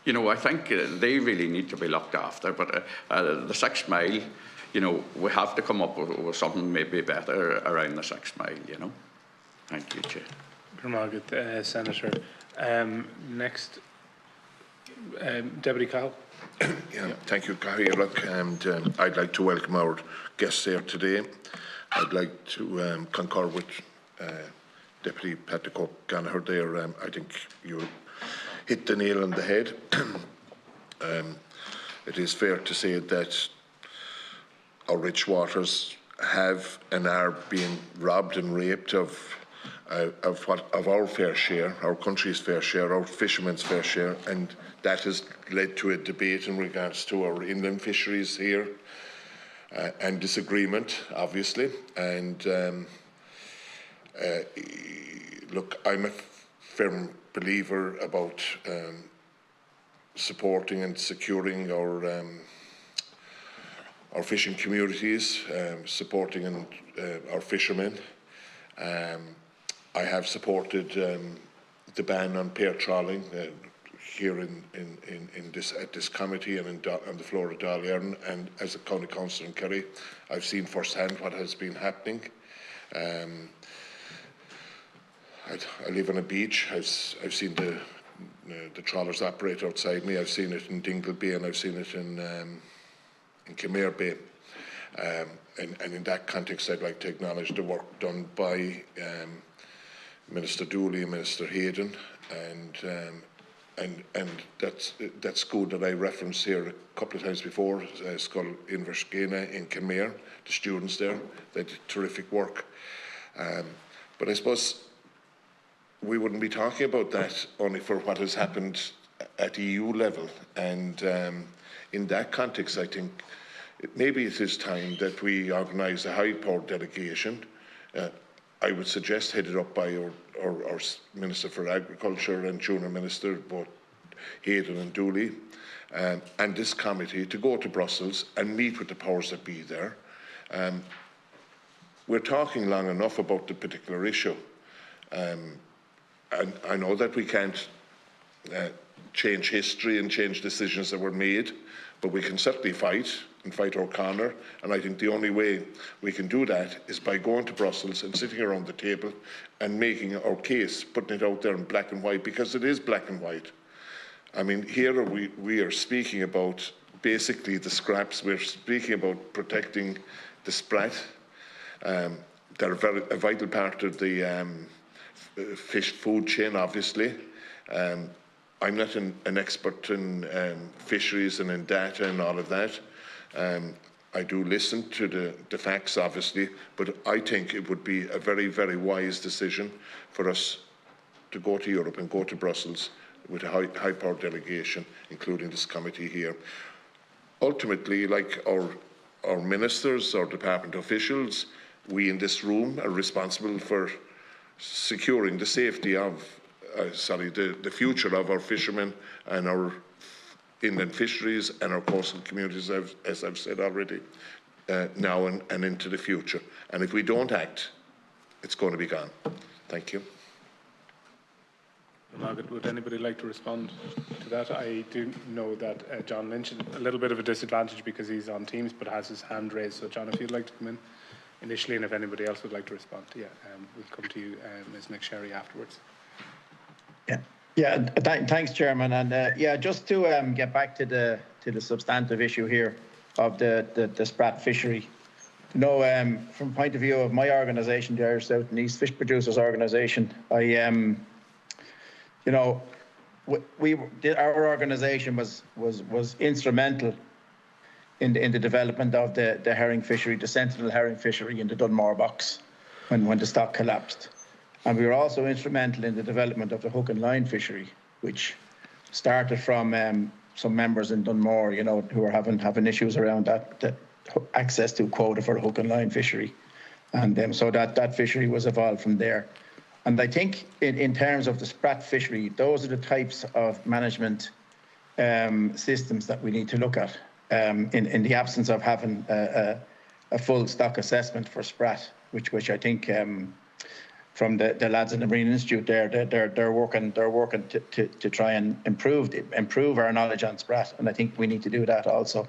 You know, I think they really need to be looked after. But the 6 mile, you know, we have to come up with something maybe better around the 6 mile, you know. Thank you, Chair. Margaret, Senator. Next, Deputy Cowell. Yeah, thank you, Oireachtas, and I'd like to welcome our guests here today. I'd like to concur with Deputy Patrick O'Gallagher there. I think you hit the nail on the head. It is fair to say that our rich waters have and are being robbed and raped of our fair share, our country's fair share, our fishermen's fair share, and that has led to a debate in regards to our inland fisheries here and disagreement, obviously. And look, I'm a firm believer about supporting and securing our fishing communities, supporting our fishermen. I have supported the ban on pair trawling here at this committee and on the floor of Dáil Éireann, and as a county councillor in Kerry, I've seen firsthand what has been happening. I live on a beach. I've seen the trawlers operate outside me. I've seen it in Dingle Bay and I've seen it in Kenmare Bay. And in that context, I'd like to acknowledge the work done by Minister Dooley and Minister Hayden, and that school that I referenced here a couple of times before, Scoil Inverscena in Kenmare, the students there, they did terrific work. But I suppose we wouldn't be talking about that only for what has happened at EU level, and in that context, I think maybe it is time that we organise a high-powered delegation. I would suggest headed up by our Minister for Agriculture and Junior Minister, both Hayden and Dooley, and this committee to go to Brussels and meet with the powers that be there. we're talking long enough about the particular issue. And I know that we can't change history and change decisions that were made, but we can certainly fight and fight our corner. And I think the only way we can do that is by going to Brussels and sitting around the table and making our case, putting it out there in black and white, because it is black and white. I mean, here we are speaking about basically the scraps. We're speaking about protecting the Sprat. They're a vital part of the fish food chain, obviously. I'm not an expert in fisheries and in data and all of that. I do listen to the facts, obviously, but I think it would be a very, very wise decision for us to go to Europe and go to Brussels with a high-powered delegation, including this committee here. Ultimately, like our ministers, our department officials, we in this room are responsible for securing the safety of, the future of our fishermen and our inland fisheries and our coastal communities, as I've said already, now and into the future. And if we don't act, it's going to be gone. Thank you. Margaret, would anybody like to respond to that? I do know that John Lynch is a little bit of a disadvantage because he's on Teams but has his hand raised. So John, if you'd like to come in initially, and if anybody else would like to respond, we'll come to you, Ms. McSherry, afterwards. Thanks, Chairman. And just to get back to the substantive issue here of the Sprat fishery. You know, from point of view of my organisation, the Irish South and East Fish Producers Organisation, you know, our organisation was instrumental in the development of the herring fishery, the sentinel herring fishery in the Dunmore box when the stock collapsed. And we were also instrumental in the development of the hook and line fishery, which started from some members in Dunmore, you know, who were having issues around that access to quota for the hook and line fishery. And so that fishery was evolved from there. And I think in terms of the Sprat fishery, those are the types of management systems that we need to look at in the absence of having a full stock assessment for Sprat, which I think from the lads in the Marine Institute they're working to try and improve our knowledge on Sprat, and I think we need to do that also,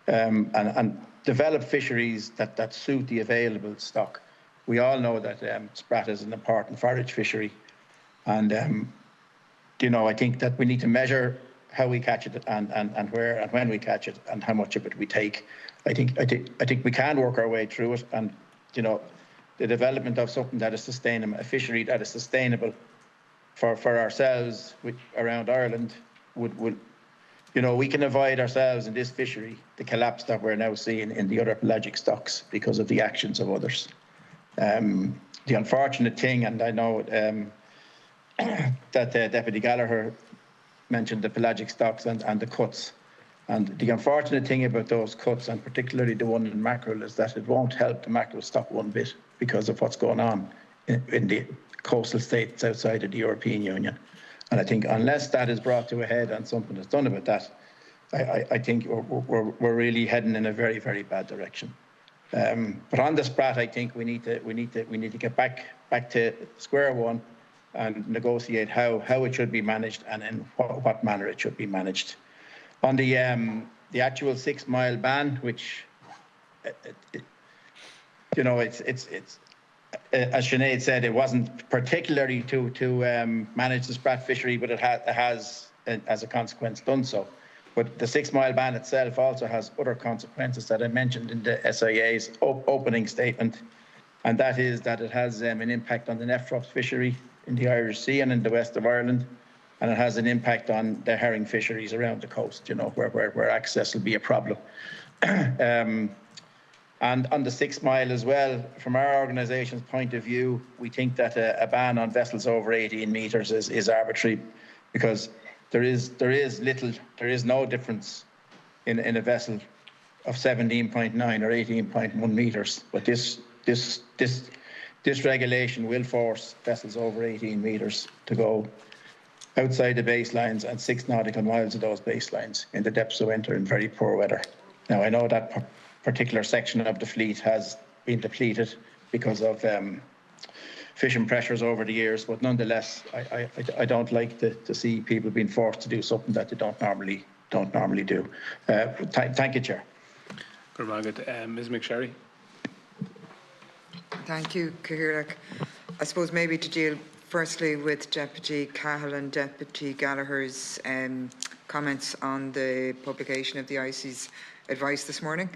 and develop fisheries that suit the available stock. We all know that Sprat is an important forage fishery, and you know, I think that we need to measure how we catch it and where and when we catch it and how much of it we take. I think we can work our way through it, and you know, the development of something that is sustainable, a fishery that is sustainable for ourselves around Ireland would, you know, we can avoid ourselves in this fishery the collapse that we're now seeing in the other pelagic stocks because of the actions of others. The unfortunate thing, and I know that Deputy Gallagher mentioned the pelagic stocks and the cuts. And the unfortunate thing about those cuts, and particularly the one in mackerel, is that it won't help the mackerel stock one bit because of what's going on in the coastal states outside of the European Union. And I think unless that is brought to a head and something is done about that, I think we're really heading in a very, very bad direction. But on the Sprat, I think we need to get back to square one and negotiate how it should be managed and in what manner it should be managed. On the actual 6 mile ban, which you know, it's as Sinead said, it wasn't particularly to manage the Sprat fishery, but it has as a consequence done so. But the 6 mile ban itself also has other consequences that I mentioned in the SIA's opening statement, and that is that it has an impact on the Nephrops fishery in the Irish Sea and in the west of Ireland, and it has an impact on the herring fisheries around the coast, you know, where access will be a problem. And on the 6 mile as well, from our organisation's point of view, we think that a ban on vessels over 18 metres is arbitrary, because there is no difference in a vessel of 17.9 or 18.1 metres. But this regulation will force vessels over 18 metres to go outside the baselines and 6 nautical miles of those baselines in the depths of winter in very poor weather. Now, I know that particular section of the fleet has been depleted because of fishing pressures over the years. But nonetheless, I don't like to see people being forced to do something that they don't normally do. Thank you, Chair. Good morning, Ms. McSherry. Thank you, Cathaoirleach. I suppose maybe to deal firstly with Deputy Cahill and Deputy Gallagher's comments on the publication of the IC's advice this morning.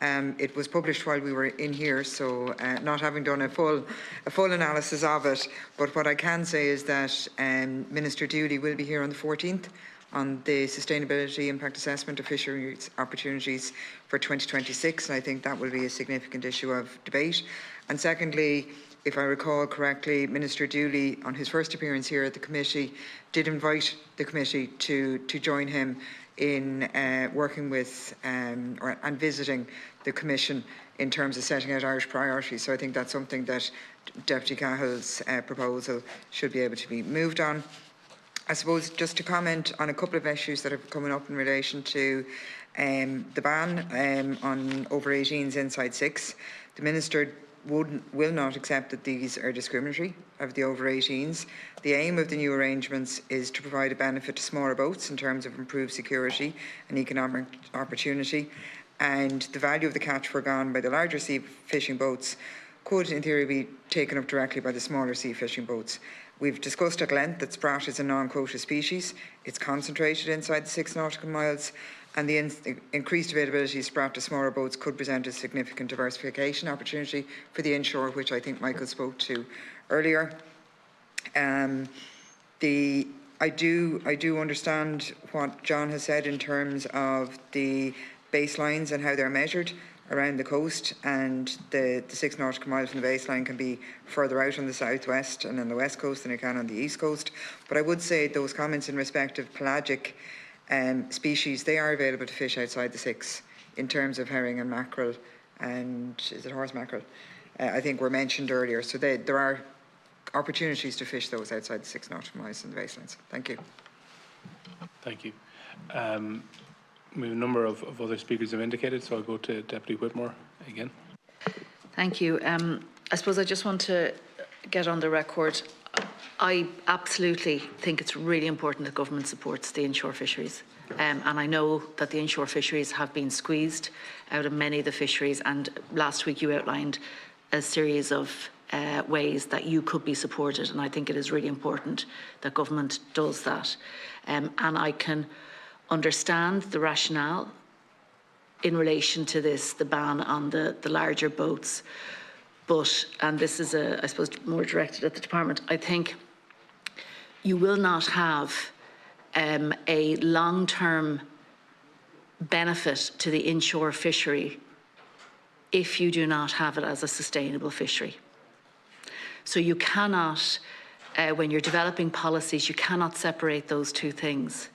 It was published while we were in here, so not having done a full analysis of it, but what I can say is that Minister Dooley will be here on the 14th on the Sustainability Impact Assessment of Fisheries Opportunities for 2026, and I think that will be a significant issue of debate. And secondly, if I recall correctly, Minister Dooley, on his first appearance here at the committee, did invite the committee to join him in working with and visiting the Commission in terms of setting out Irish priorities. So I think that's something that Deputy Cahill's proposal should be able to be moved on. I suppose just to comment on a couple of issues that are coming up in relation to the ban on over 18s inside 6. The Minister will not accept that these are discriminatory of the over 18s. The aim of the new arrangements is to provide a benefit to smaller boats in terms of improved security and economic opportunity, and the value of the catch forgone by the larger sea fishing boats could in theory be taken up directly by the smaller sea fishing boats. We've discussed at length that Sprat is a non-quota species. It's concentrated inside the 6 nautical miles, and the increased availability of Sprat to smaller boats could present a significant diversification opportunity for the inshore, which I think Michael spoke to earlier. I do understand what John has said in terms of the baselines and how they're measured around the coast, and the 6 nautical miles from the baseline can be further out on the southwest and on the west coast than it can on the east coast. But I would say those comments in respect of pelagic species, they are available to fish outside the 6 in terms of herring and mackerel, and is it horse mackerel? I think were mentioned earlier. So there are opportunities to fish those outside the 6 nautical miles in the baselines. Thank you. Thank you. We have a number of other speakers have indicated, so I'll go to Deputy Whitmore again. Thank you. I suppose I just want to get on the record. I absolutely think it's really important that government supports the inshore fisheries. And I know that the inshore fisheries have been squeezed out of many of the fisheries, and last week you outlined a series of ways that you could be supported, and I think it is really important that government does that. And I can understand the rationale in relation to this, the ban on the larger boats. But, and this is, I suppose, more directed at the department, I think you will not have a long-term benefit to the inshore fishery if you do not have it as a sustainable fishery. So you cannot, when you're developing policies, you cannot separate those two things.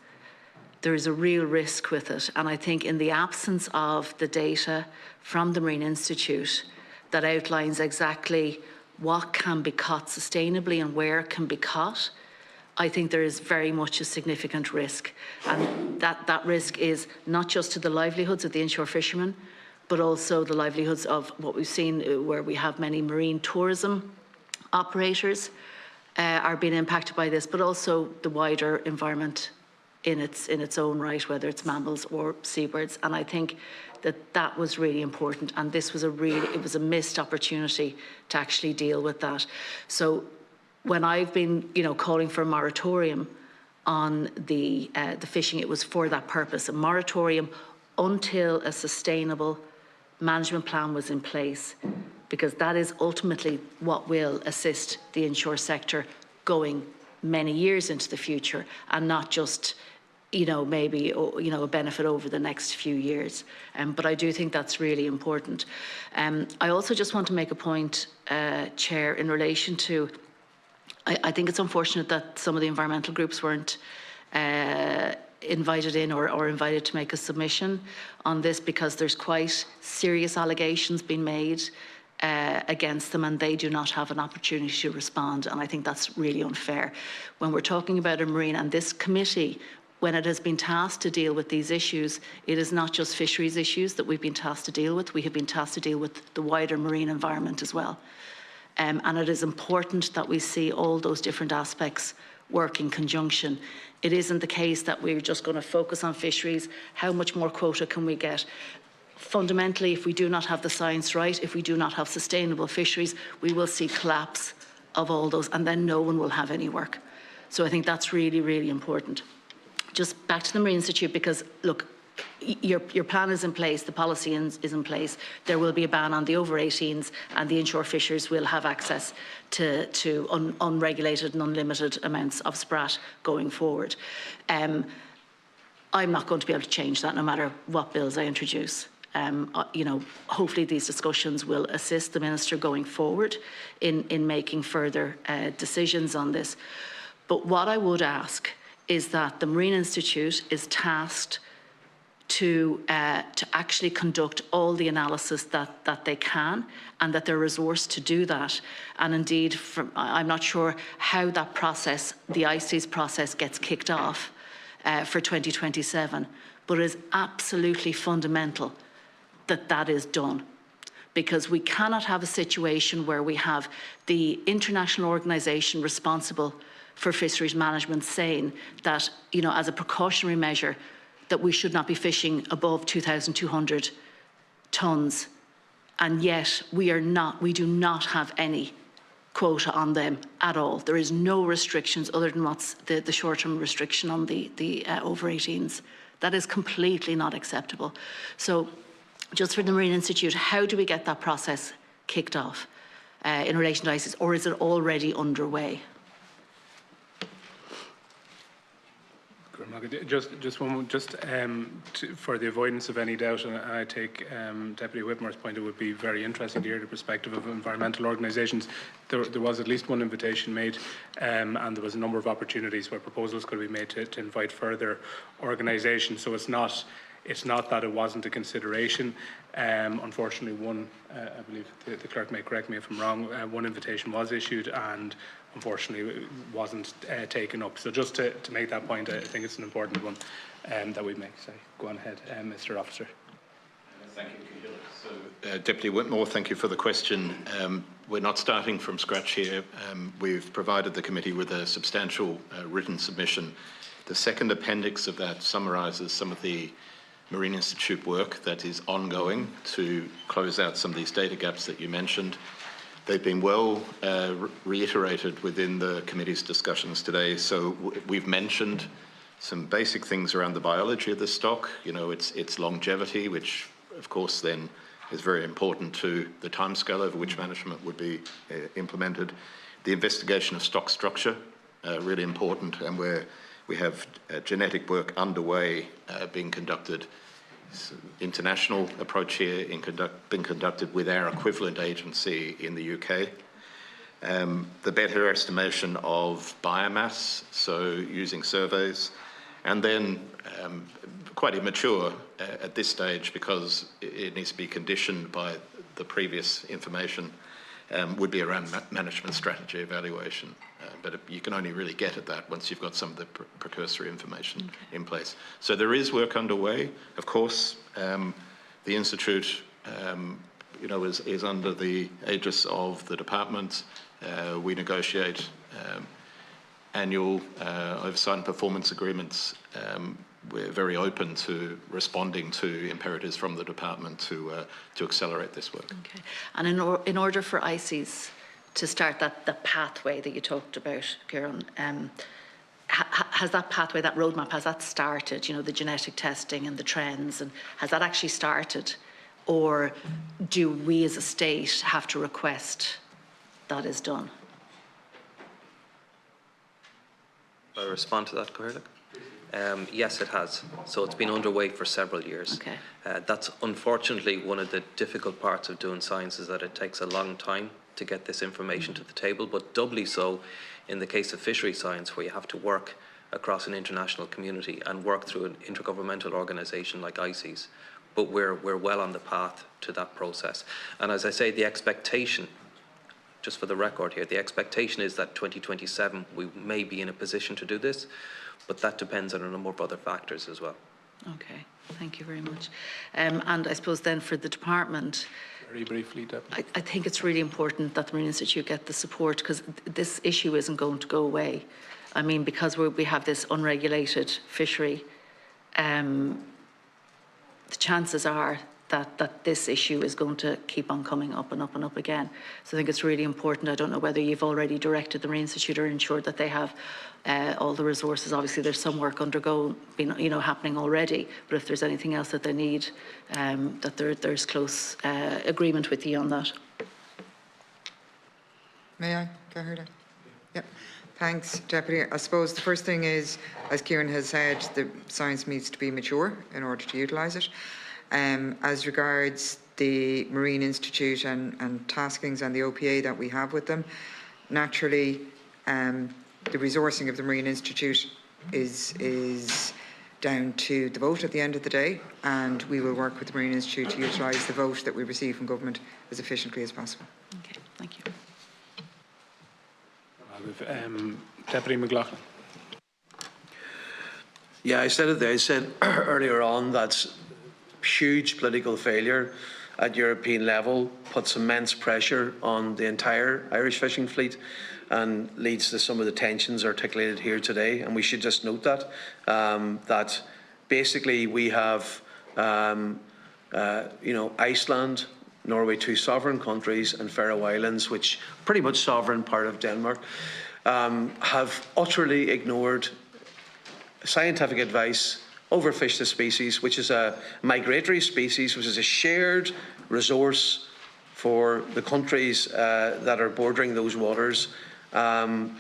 There is a real risk with it. And I think in the absence of the data from the Marine Institute that outlines exactly what can be caught sustainably and where it can be caught, I think there is very much a significant risk. And that risk is not just to the livelihoods of the inshore fishermen, but also the livelihoods of what we've seen where we have many marine tourism operators are being impacted by this, but also the wider environment in its own right, whether it's mammals or seabirds. And I think that was really important, and this was it was a missed opportunity to actually deal with that. So when I've been calling for a moratorium on the fishing, it was for that purpose, a moratorium until a sustainable management plan was in place, because that is ultimately what will assist the inshore sector going many years into the future, and not just maybe a benefit over the next few years. But I do think that's really important. I also just want to make a point, Chair, in relation to, I think it's unfortunate that some of the environmental groups weren't invited in or invited to make a submission on this, because there's quite serious allegations being made against them, and they do not have an opportunity to respond, and I think that's really unfair. When we're talking about a marine, and this committee when it has been tasked to deal with these issues, it is not just fisheries issues that we've been tasked to deal with. We have been tasked to deal with the wider marine environment as well. And it is important that we see all those different aspects work in conjunction. It isn't the case that we're just going to focus on fisheries. How much more quota can we get? Fundamentally, if we do not have the science right, if we do not have sustainable fisheries, we will see collapse of all those, and then no one will have any work. So I think that's really, really important. Just back to the Marine Institute, because look, your plan is in place, the policy is in place. There will be a ban on the over 18s, and the inshore fishers will have access to unregulated and unlimited amounts of sprat going forward. I'm not going to be able to change that no matter what bills I introduce. You know, hopefully these discussions will assist the Minister going forward in making further decisions on this. But what I would ask is that the Marine Institute is tasked to actually conduct all the analysis that they can, and that they're resourced to do that. And indeed, I'm not sure how that process, the ICES process, gets kicked off for 2027, but it is absolutely fundamental that that is done, because we cannot have a situation where we have the international organisation responsible for fisheries management saying that, you know, as a precautionary measure, that we should not be fishing above 2,200 tonnes, and yet we do not have any quota on them at all. There is no restrictions other than what's the short-term restriction on the over 18s. That is completely not acceptable. So just for the Marine Institute, how do we get that process kicked off in relation to ICES, or is it already underway? For the avoidance of any doubt, and I take Deputy Whitmore's point, it would be very interesting to hear the perspective of environmental organisations. There was at least one invitation made, and there was a number of opportunities where proposals could be made to invite further organisations. So it's not that it wasn't a consideration. Unfortunately, I believe the clerk may correct me if I'm wrong, one invitation was issued and unfortunately it wasn't taken up. So just to make that point, I think it's an important one that we make. So go on ahead, Mr. Officer. Thank you, So, Deputy Whitmore, thank you for the question. We're not starting from scratch here. We've provided the committee with a substantial written submission. The second appendix of that summarises some of the Marine Institute work that is ongoing to close out some of these data gaps that you mentioned. They've been well reiterated within the committee's discussions today. So we've mentioned some basic things around the biology of the stock, you know, its longevity, which of course then is very important to the timescale over which management would be implemented. The investigation of stock structure, really important, and we have genetic work underway being conducted. International approach here being conducted with our equivalent agency in the UK. The better estimation of biomass, so using surveys, and then quite immature at this stage because it needs to be conditioned by the previous information, would be around management strategy evaluation. But you can only really get at that once you've got some of the precursory information in place. So there is work underway. Of course, the Institute you know, is under the aegis of the department. We negotiate annual oversight and performance agreements. We're very open to responding to imperatives from the department to accelerate this work. Okay. And in order for ICES to start the pathway that you talked about, Kieran, has that pathway, that roadmap, has that started? You know, the genetic testing and the trends, and has that actually started? Or do we as a state have to request that is done? I'll respond to that, Caoirleach. Yes, it has. So it's been underway for several years. Okay. That's unfortunately one of the difficult parts of doing science, is that it takes a long time to get this information to the table, but doubly so in the case of fishery science, where you have to work across an international community and work through an intergovernmental organisation like ICES. But we're well on the path to that process. And as I say, the expectation just for the record here, the expectation is that 2027 we may be in a position to do this, but that depends on a number of other factors as well. Okay, thank you very much. And I suppose then for the department, very briefly, Deputy. I think it's really important that the Marine Institute get the support, because this issue isn't going to go away. I mean, because we have this unregulated fishery, the chances are that this issue is going to keep on coming up and up and up again. So I think it's really important. I don't know whether you've already directed the Marine Institute or ensured that they have all the resources. Obviously, there's some work happening already, but if there's anything else that they need, that there's close agreement with you on that. May I, Garda? Yep. Thanks, Deputy. I suppose the first thing is, as Kieran has said, the science needs to be mature in order to utilise it. As regards the Marine Institute and taskings and the OPA that we have with them, naturally, the resourcing of the Marine Institute is down to the vote at the end of the day, and we will work with the Marine Institute to utilise the vote that we receive from government as efficiently as possible. Okay, thank you. Deputy McLaughlin. Yeah, I said it there. I said earlier on that huge political failure at European level puts immense pressure on the entire Irish fishing fleet and leads to some of the tensions articulated here today. And we should just note that, that basically we have, Iceland, Norway, two sovereign countries, and Faroe Islands, which pretty much sovereign part of Denmark, have utterly ignored scientific advice, overfished the species, which is a migratory species, which is a shared resource for the countries that are bordering those waters, and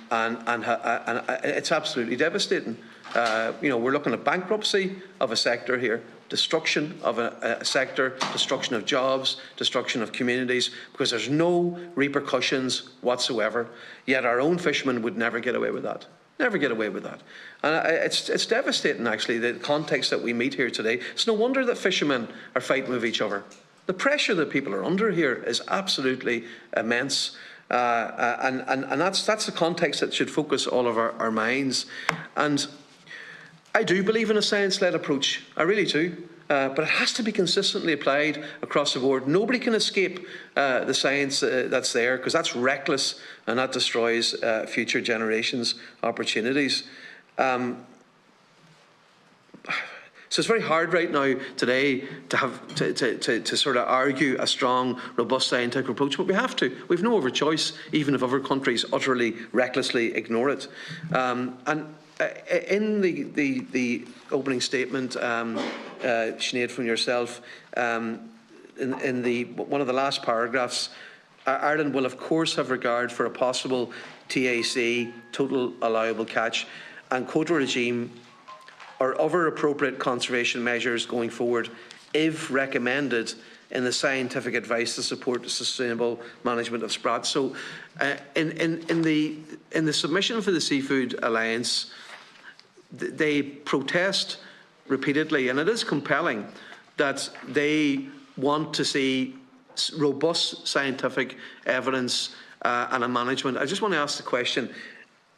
it's absolutely devastating. We're looking at bankruptcy of a sector here, destruction of a sector, destruction of jobs, destruction of communities, because there's no repercussions whatsoever. Yet our own fishermen would never get away with that. Never get away with that. And it's devastating, actually, the context that we meet here today. It's no wonder that fishermen are fighting with each other. The pressure that people are under here is absolutely immense. And that's the context that should focus all of our minds. And I do believe in a science-led approach. I really do. But it has to be consistently applied across the board. Nobody can escape the science that's there, because that's reckless and that destroys future generations' opportunities. So it's very hard right now today to have to sort of argue a strong, robust scientific approach, but we have to. We've no other choice, even if other countries utterly, recklessly ignore it. And in the opening statement, Sinead, from yourself, in one of the last paragraphs, Ireland will of course have regard for a possible TAC, total allowable catch, and quota regime or other appropriate conservation measures going forward if recommended in the scientific advice to support the sustainable management of Sprat. So in the submission for the Seafood Alliance, they protest repeatedly, and it is compelling that they want to see robust scientific evidence and a management. I just want to ask the question.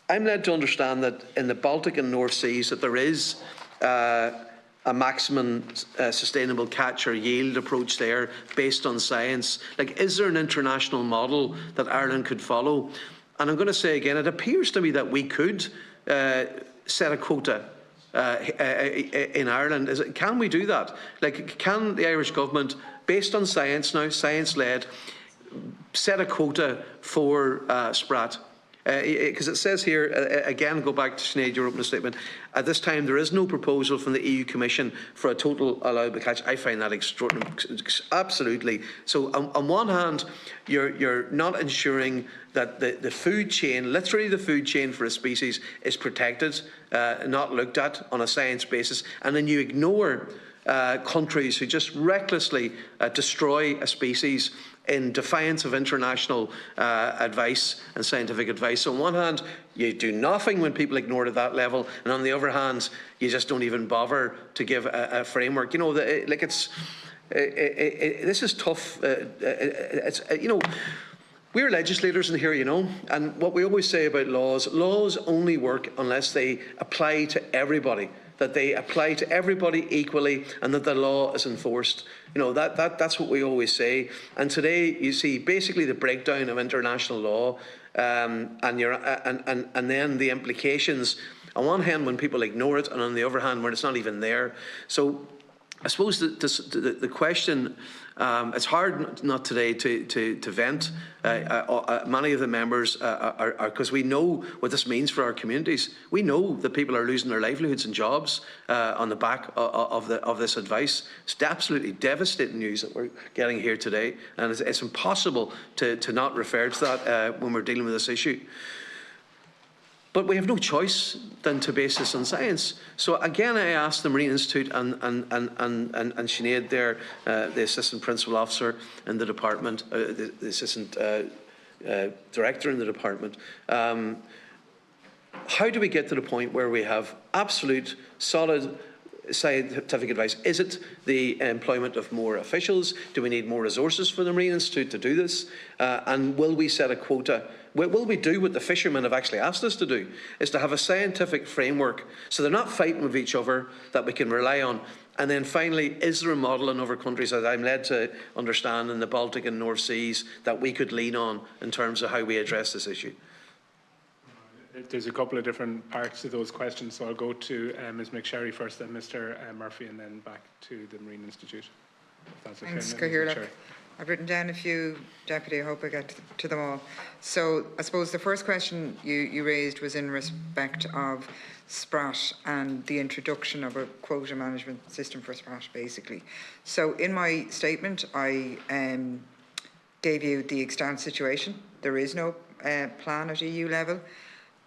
I'm led to understand that in the Baltic and North Seas that there is a maximum sustainable catch or yield approach there based on science. Like, is there an international model that Ireland could follow? And I'm going to say again, it appears to me that we could set a quota in Ireland. Can we do that? Like, can the Irish government, based on science now, science-led, set a quota for Sprat? Because it says here, again, go back to Sinead, your opening statement, at this time there is no proposal from the EU Commission for a total allowable catch. I find that extraordinary, absolutely. So on one hand, you're not ensuring that the food chain, literally the food chain for a species, is protected, not looked at on a science basis, and then you ignore countries who just recklessly destroy a species in defiance of international advice and scientific advice. So on one hand, you do nothing when people ignore it at that level, and on the other hand, you just don't even bother to give a framework. You know, this is tough. we're legislators in here, you know, and what we always say about laws only work unless they apply to everybody, that they apply to everybody equally, and that the law is enforced. You know, that's what we always say. And today, you see basically the breakdown of international law, and then the implications. On one hand, when people ignore it, and on the other hand, when it's not even there. So, I suppose the question. It's hard not today to vent. Many of the members are because we know what this means for our communities. We know that people are losing their livelihoods and jobs on the back of this advice. It's absolutely devastating news that we're getting here today, and it's impossible to not refer to that when we're dealing with this issue. But we have no choice than to base this on science. So again, I asked the Marine Institute and Sinead there, the Assistant Principal Officer in the department, the Assistant Director in the department, how do we get to the point where we have absolute, solid scientific advice? Is it the employment of more officials? Do we need more resources for the Marine Institute to do this? And will we set a quota? Will we do what the fishermen have actually asked us to do, is to have a scientific framework so they're not fighting with each other, that we can rely on? And then finally, is there a model in other countries, as I'm led to understand, in the Baltic and North Seas, that we could lean on in terms of how we address this issue? There's a couple of different parts to those questions, so I'll go to Ms McSherry first, then Mr Murphy, and then back to the Marine Institute. If that's okay. Thanks, Cahill. I've written down a few, Deputy. I hope I get to them all. So I suppose the first question you raised was in respect of Sprat and the introduction of a quota management system for Sprat, basically. So in my statement, I gave you the extant situation. There is no plan at EU level.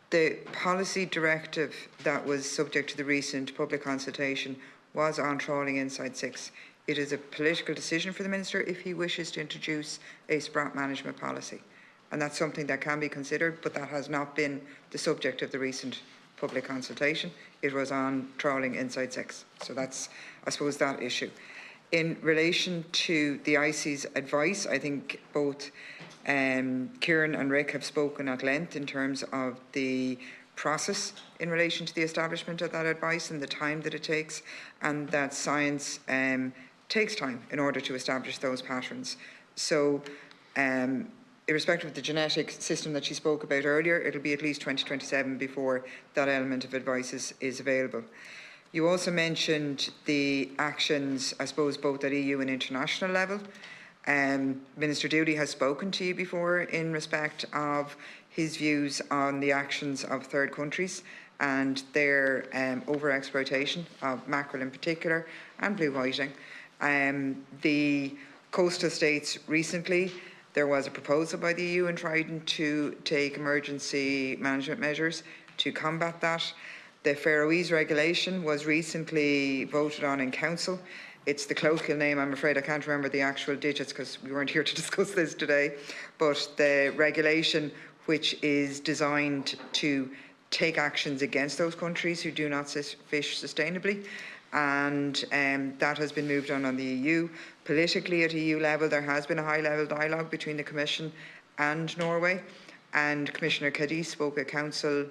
The policy directive that was subject to the recent public consultation was on trawling inside 6. It is a political decision for the Minister if he wishes to introduce a Sprat management policy. And that's something that can be considered, but that has not been the subject of the recent public consultation. It was on trawling inside 6. So that's, I suppose, that issue. In relation to the IC's advice, I think both Kieran and Rick have spoken at length in terms of the process in relation to the establishment of that advice and the time that it takes, and that science takes time in order to establish those patterns. So irrespective of the genetic system that she spoke about earlier, it'll be at least 2027 before that element of advice is available. You also mentioned the actions, I suppose, both at EU and international level. Minister Dooley has spoken to you before in respect of his views on the actions of third countries and their over-exploitation of mackerel in particular and blue whiting. The coastal states recently, there was a proposal by the EU and Trident to take emergency management measures to combat that. The Faroese regulation was recently voted on in Council. It's the colloquial name, I'm afraid I can't remember the actual digits because we weren't here to discuss this today, but the regulation which is designed to take actions against those countries who do not fish sustainably, and that has been moved on the EU. Politically at EU level, there has been a high-level dialogue between the Commission and Norway, and Commissioner Cadiz spoke at Council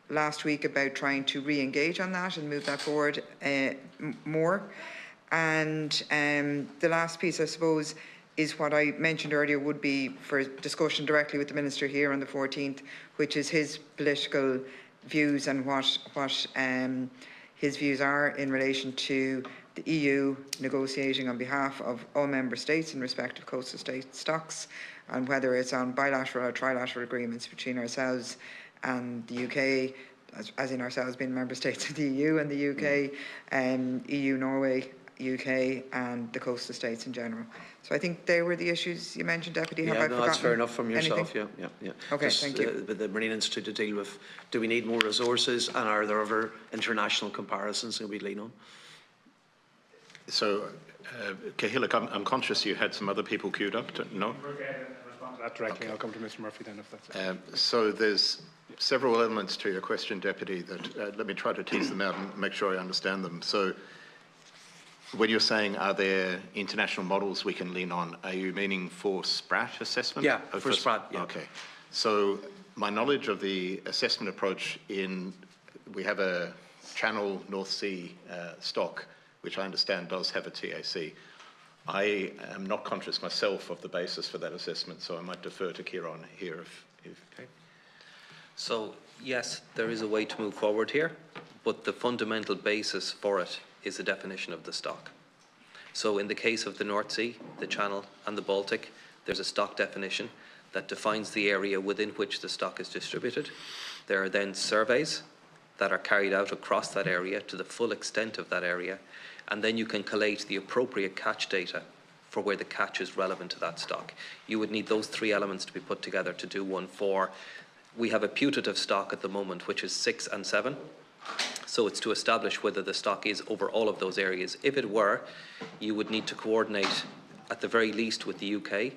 last week about trying to re-engage on that and move that forward more. And the last piece, I suppose, is what I mentioned earlier would be for discussion directly with the Minister here on the 14th, which is his political views and what his views are in relation to the EU negotiating on behalf of all member states in respect of coastal state stocks, and whether it's on bilateral or trilateral agreements between ourselves and the UK, as in ourselves being member states of the EU and the UK, EU, Norway, UK and the coastal states in general. So I think they were the issues you mentioned, Deputy. Yeah, Have I that's fair enough from yourself. Anything? Yeah. Okay, thank you. With the Marine Institute to deal with, do we need more resources, and are there other international comparisons that we lean on? So, Cahill, I'm conscious you had some other people queued up. No? We'll respond to that directly. Okay. I'll come to Mr Murphy then, if that's okay. So there's several elements to your question, Deputy, that let me try to tease them out and make sure I understand them. So When you're saying are there international models we can lean on, are you meaning for Sprat assessment? Yeah, for Sprat, yeah. Okay. So my knowledge of the assessment approach we have a Channel North Sea stock, which I understand does have a TAC. I am not conscious myself of the basis for that assessment, so I might defer to Kieran here Okay. So, yes, there is a way to move forward here, but the fundamental basis for it is the definition of the stock. So in the case of the North Sea, the Channel and the Baltic, there's a stock definition that defines the area within which the stock is distributed. There are then surveys that are carried out across that area to the full extent of that area, and then you can collate the appropriate catch data for where the catch is relevant to that stock. You would need those three elements to be put together to do one for. We have a putative stock at the moment, which is 6 and 7. So it's to establish whether the stock is over all of those areas. If it were, you would need to coordinate at the very least with the UK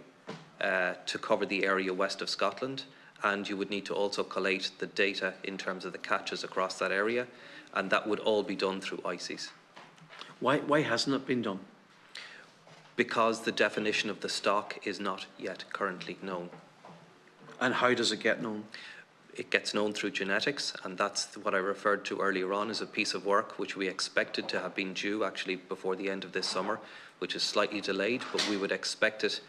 to cover the area west of Scotland, and you would need to also collate the data in terms of the catches across that area, and that would all be done through ICES. Why hasn't it been done? Because the definition of the stock is not yet currently known. And how does it get known? It gets known through genetics, and that's what I referred to earlier on as a piece of work which we expected to have been due actually before the end of this summer, which is slightly delayed, but we would expect it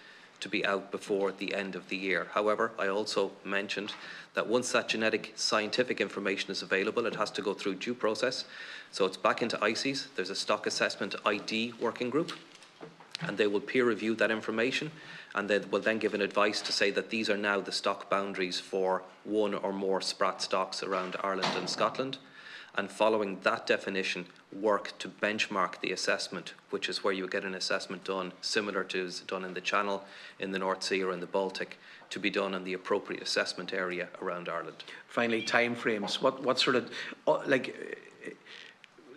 to be out before the end of the year. However, I also mentioned that once that genetic scientific information is available, it has to go through due process. So it's back into ICES. There's a stock assessment ID working group, and they will peer review that information, and they will then give an advice to say that these are now the stock boundaries for one or more Sprat stocks around Ireland and Scotland. And following that definition, work to benchmark the assessment, which is where you get an assessment done similar to is done in the Channel, in the North Sea or in the Baltic, to be done on the appropriate assessment area around Ireland. Finally, timeframes. What sort of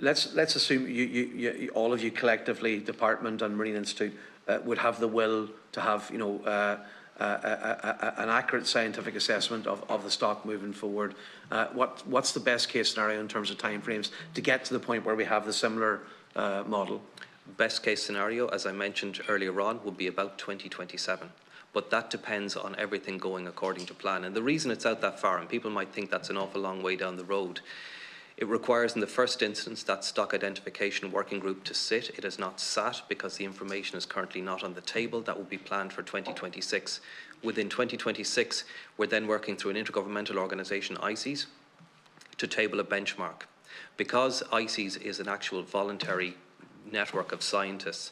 let's assume you all of you collectively, department and Marine Institute, would have the will to have an accurate scientific assessment of the stock moving forward. What's the best case scenario in terms of timeframes to get to the point where we have the similar model? Best case scenario, as I mentioned earlier on, would be about 2027. But that depends on everything going according to plan. And the reason it's out that far, and people might think that's an awful long way down the road, it requires in the first instance that stock identification working group to sit. It has not sat because the information is currently not on the table. That will be planned for 2026. Within 2026, we're then working through an intergovernmental organisation, ICES, to table a benchmark. Because ICES is an actual voluntary network of scientists,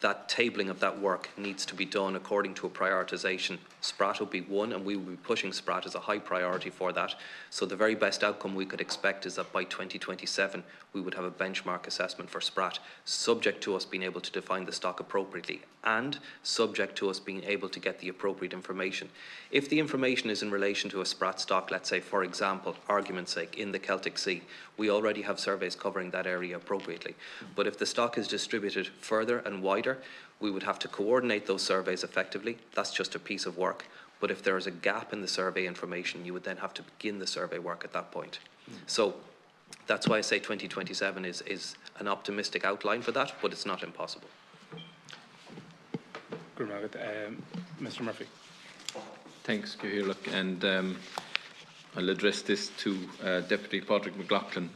that tabling of that work needs to be done according to a prioritisation. Sprat will be one, and we will be pushing Sprat as a high priority for that. So the very best outcome we could expect is that by 2027, we would have a benchmark assessment for Sprat, subject to us being able to define the stock appropriately and subject to us being able to get the appropriate information. If the information is in relation to a Sprat stock, let's say, for example, argument's sake, in the Celtic Sea, we already have surveys covering that area appropriately. But if the stock is distributed further and wider, we would have to coordinate those surveys effectively. That's just a piece of work. But if there is a gap in the survey information, you would then have to begin the survey work at that point. So that's why I say 2027 is an optimistic outline for that, but it's not impossible. Mr. Murphy. Thanks, Cahirlock, and I'll address this to Deputy Patrick McLaughlin,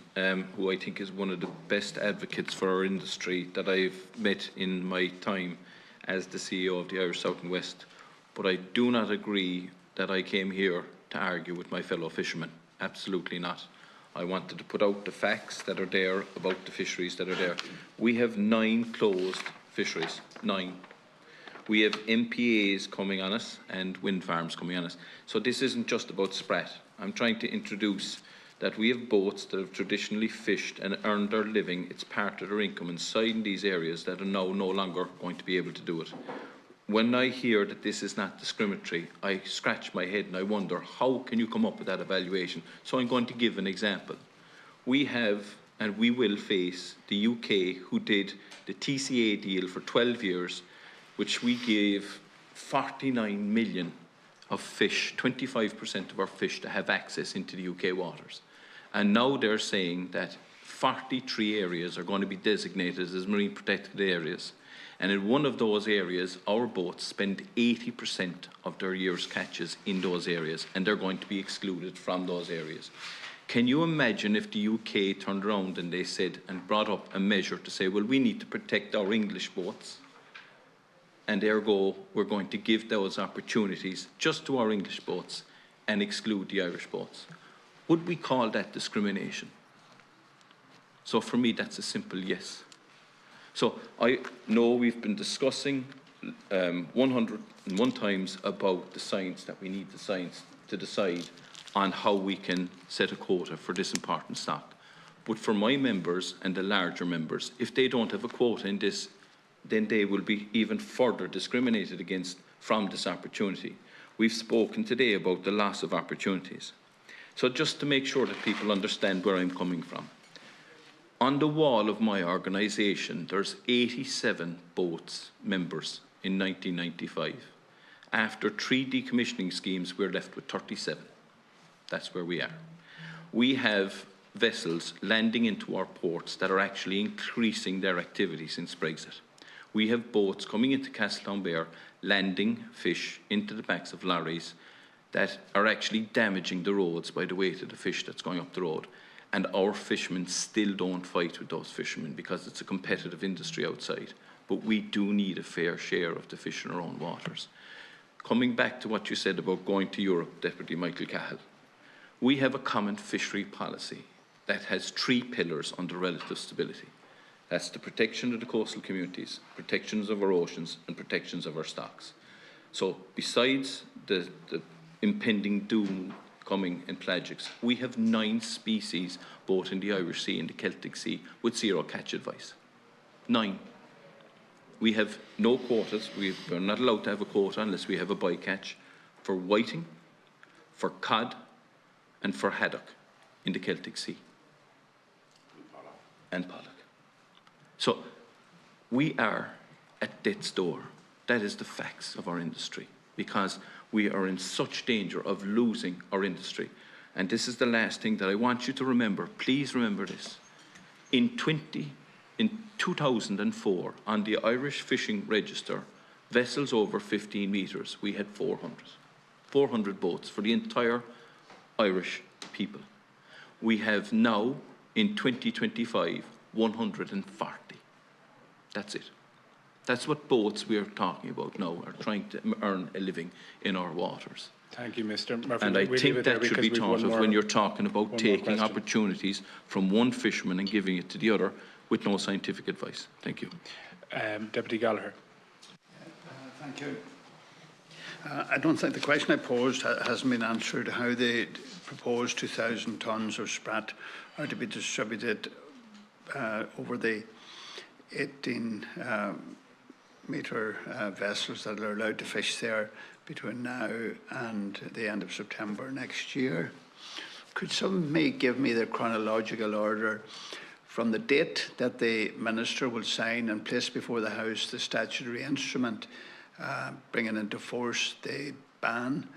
who I think is one of the best advocates for our industry that I've met in my time as the CEO of the Irish South and West. But I do not agree that I came here to argue with my fellow fishermen. Absolutely not. I wanted to put out the facts that are there about the fisheries that are there. We have 9 closed fisheries, 9. We have MPAs coming on us and wind farms coming on us. So this isn't just about Sprat. I'm trying to introduce that we have boats that have traditionally fished and earned their living. It's part of their income inside these areas that are now no longer going to be able to do it. When I hear that this is not discriminatory, I scratch my head and I wonder, how can you come up with that evaluation? So I'm going to give an example. We have, and we will face, the UK, who did the TCA deal for 12 years, which we gave 49 million of fish, 25% of our fish, to have access into the UK waters. And now they're saying that 43 areas are going to be designated as marine protected areas. And in one of those areas, our boats spend 80% of their year's catches in those areas, and they're going to be excluded from those areas. Can you imagine if the UK turned around and they said and brought up a measure to say, well, we need to protect our English boats, and ergo we're going to give those opportunities just to our English boats and exclude the Irish boats? Would we call that discrimination? So for me, that's a simple yes. So I know we've been discussing 101 times about the science, that we need the science to decide on how we can set a quota for this important stock. But for my members and the larger members, if they don't have a quota in this, then they will be even further discriminated against from this opportunity. We've spoken today about the loss of opportunities. So just to make sure that people understand where I'm coming from. On the wall of my organisation, there's 87 boats members in 1995. After 3 decommissioning schemes, we're left with 37. That's where we are. We have vessels landing into our ports that are actually increasing their activity since Brexit. We have boats coming into Castletownbere, landing fish into the backs of lorries that are actually damaging the roads by the weight of the fish that's going up the road. And our fishermen still don't fight with those fishermen because it's a competitive industry outside. But we do need a fair share of the fish in our own waters. Coming back to what you said about going to Europe, Deputy Michael Cahill, we have a common fishery policy that has 3 pillars under relative stability. That's the protection of the coastal communities, protections of our oceans, and protections of our stocks. So besides the impending doom coming in pelagics, we have 9 species, both in the Irish Sea and the Celtic Sea, with 0 catch advice. 9. We have no quotas. We're not allowed to have a quota unless we have a bycatch for whiting, for cod, and for haddock in the Celtic Sea. And pollock. So we are at death's door. That is the facts of our industry, because we are in such danger of losing our industry. And this is the last thing that I want you to remember. Please remember this. In 2004, on the Irish Fishing Register, vessels over 15 metres, we had 400. 400 boats for the entire Irish people. We have now, in 2025, 140. That's it. That's what boats we are talking about now are trying to earn a living in our waters. Thank you, Mr. Murphy. And I think that should be thought of when you're talking about taking opportunities from one fisherman and giving it to the other with no scientific advice. Thank you. Deputy Gallagher. Thank you. I don't think the question I posed hasn't been answered. How the proposed 2,000 tonnes of Sprat are to be distributed over the 18-metre vessels that are allowed to fish there between now and the end of September next year. Could somebody give me the chronological order from the date that the Minister will sign and place before the House the statutory instrument bringing into force the ban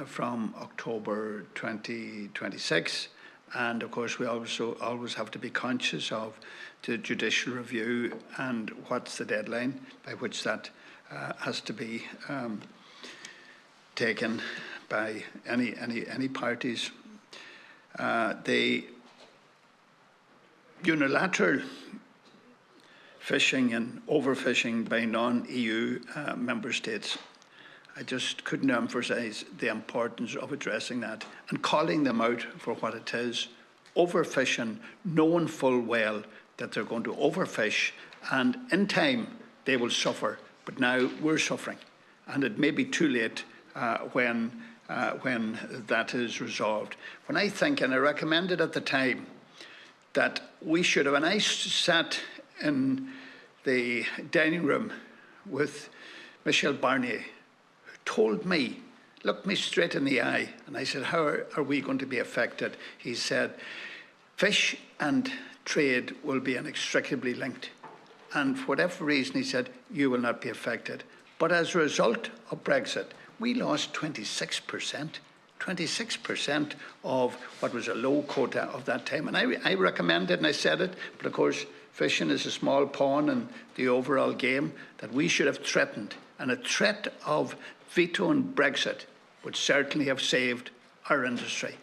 from October 2026? And of course, we also always have to be conscious of the judicial review and what's the deadline by which that has to be taken by any parties. The unilateral fishing and overfishing by non-EU member states, I just couldn't emphasise the importance of addressing that and calling them out for what it is. Overfishing, knowing full well that they're going to overfish, and in time they will suffer. But now we're suffering, and it may be too late when that is resolved. When I think, and I recommended at the time, that we should have, and I sat in the dining room with Michel Barnier, who told me, looked me straight in the eye, and I said, how are we going to be affected? He said, fish and trade will be inextricably linked. And for whatever reason, he said, you will not be affected. But as a result of Brexit, we lost 26%. 26% of what was a low quota of that time. And I recommended, and I said it, but of course, fishing is a small pawn in the overall game, that we should have threatened. And a threat of vetoing Brexit would certainly have saved our industry.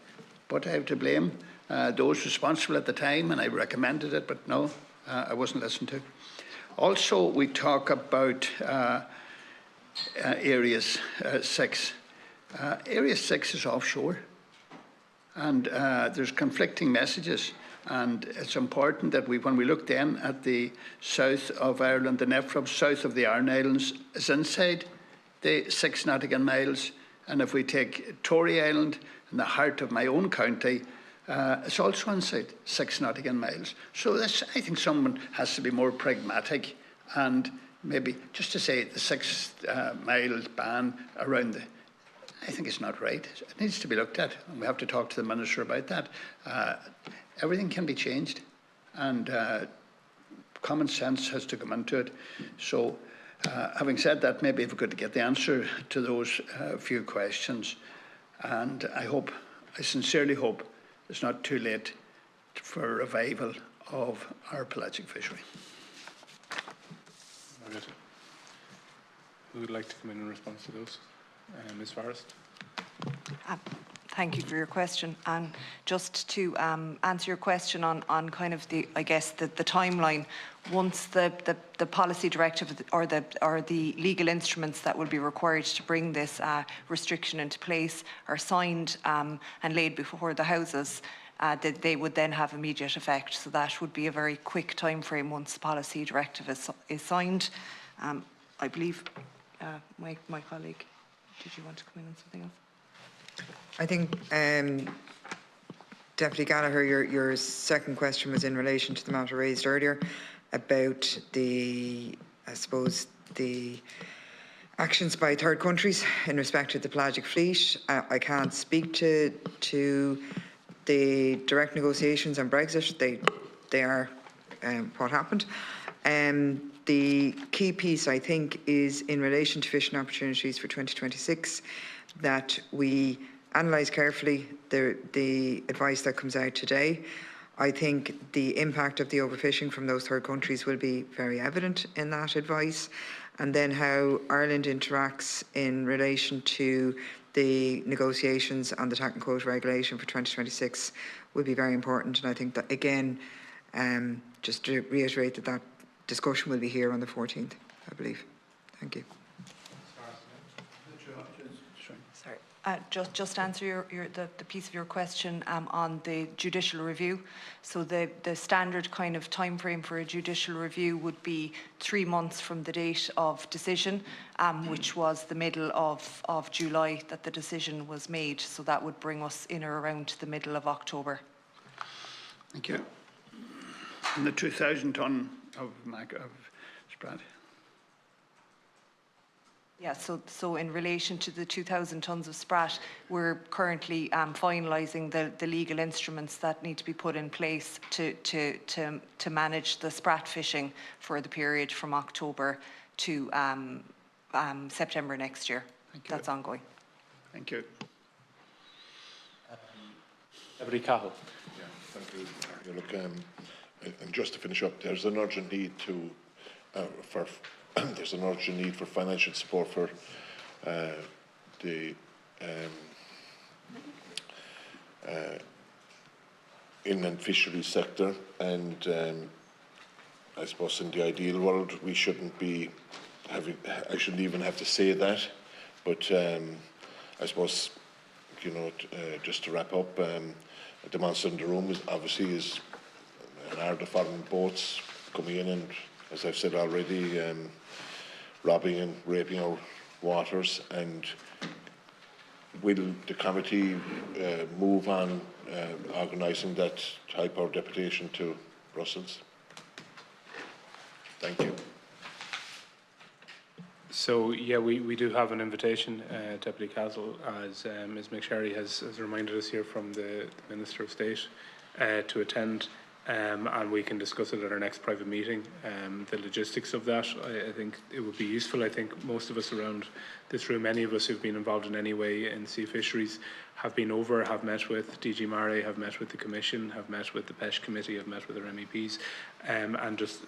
But I have to blame those responsible at the time, and I recommended it, but no, I wasn't listened to. Also, we talk about Areas 6. Area 6 is offshore, and there's conflicting messages. And it's important that when we look then at the south of Ireland, the NIFA, south of the Aran Islands, is inside the 6 nautical miles. And if we take Tory Island, in the heart of my own county, it's also inside 6 nautical miles. So this, I think someone has to be more pragmatic and maybe just to say the 6 mile ban around the, I think it's not right. It needs to be looked at, and we have to talk to the Minister about that. Everything can be changed, and common sense has to come into it. So, having said that, maybe if we could get the answer to those few questions, and I sincerely hope it's not too late for a revival of our pelagic fishery. Who would like to come in response to those? Ms. Forrest. Thank you for your question. And just to answer your question on kind of the, I guess, the timeline, once the policy directive or the legal instruments that will be required to bring this restriction into place are signed and laid before the Houses, that they would then have immediate effect. So that would be a very quick time frame once the policy directive is signed. I believe my colleague, did you want to come in on something else? I think, Deputy Gallagher, your second question was in relation to the matter raised earlier about the, I suppose, the actions by third countries in respect to the pelagic fleet. I can't speak to the direct negotiations on Brexit. They are what happened. The key piece, I think, is in relation to fishing opportunities for 2026, that we analyse carefully the advice that comes out today. I think the impact of the overfishing from those third countries will be very evident in that advice, and then how Ireland interacts in relation to the negotiations on the TAC and quota regulation for 2026 will be very important. And I think that, again, just to reiterate that discussion will be here on the 14th, I believe. Thank you. Sorry, just answer the piece of your question on the judicial review. So the standard kind of time frame for a judicial review would be 3 months from the date of decision, which was the middle of July that the decision was made. So that would bring us in or around the middle of October. Thank you. And the 2,000 tonne of Sprat. Yeah, so in relation to the 2,000 tonnes of Sprat, we're currently finalising the legal instruments that need to be put in place to manage the Sprat fishing for the period from October to September next year. Thank you. That's ongoing. Thank you. Deputy Cahill. Yeah, thank you. Look, and just to finish up, there's an urgent need to there's an urgent need for financial support for the inland fisheries sector, and I suppose in the ideal world we shouldn't be having, I shouldn't even have to say that, but I suppose, you know, just to wrap up, the monster in the room is obviously an art of foreign boats coming in and, as I've said already, robbing and raping our waters. And will the committee move on organising that high-powered deputation to Brussels? Thank you. So, yeah, we do have an invitation, Deputy Castle, as Ms McSherry has reminded us here from the Minister of State, to attend and we can discuss it at our next private meeting. The logistics of that, I think it would be useful. I think most of us around this room, any of us who've been involved in any way in sea fisheries, have been over, have met with DG Mare, have met with the Commission, have met with the PESH Committee, have met with our MEPs, and just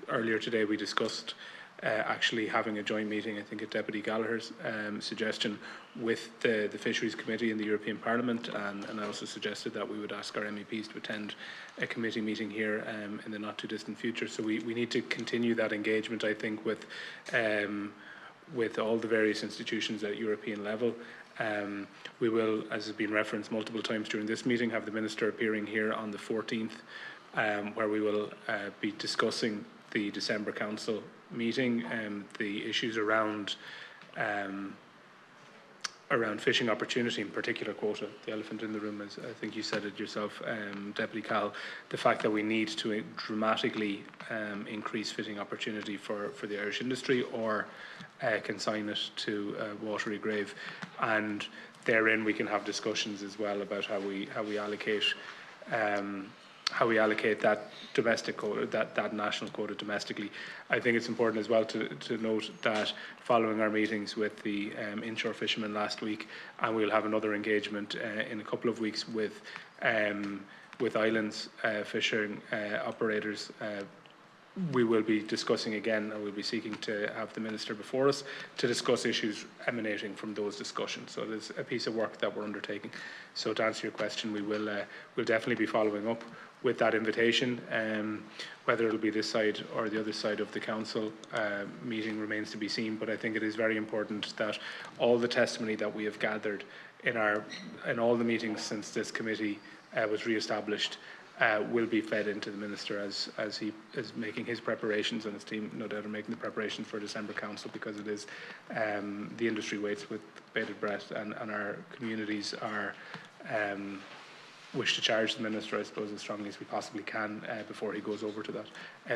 earlier today we discussed actually having a joint meeting, I think at Deputy Gallagher's suggestion, with the Fisheries Committee in the European Parliament, and I also suggested that we would ask our MEPs to attend a committee meeting here in the not too distant future. So we need to continue that engagement, I think, with all the various institutions at European level. We will, as has been referenced multiple times during this meeting, have the Minister appearing here on the 14th, where we will be discussing the December Council meeting and the issues around fishing opportunity, in particular quota. The elephant in the room, as I think you said it yourself, Deputy Cal, the fact that we need to dramatically increase fishing opportunity for the Irish industry, or consign it to a watery grave, and therein we can have discussions as well about how we allocate that domestic quota, that national quota domestically. I think it's important as well to note that following our meetings with the inshore fishermen last week, and we'll have another engagement in a couple of weeks with islands fishing operators, we will be discussing again, and we'll be seeking to have the Minister before us to discuss issues emanating from those discussions. So there's a piece of work that we're undertaking. So to answer your question, we'll definitely be following up with that invitation. Whether it'll be this side or the other side of the council meeting remains to be seen, but I think it is very important that all the testimony that we have gathered in all the meetings since this committee was re-established will be fed into the Minister as he is making his preparations, and his team no doubt are making the preparations for December Council, because it is the industry waits with bated breath, and our communities are wish to charge the Minister, I suppose, as strongly as we possibly can before he goes over to that.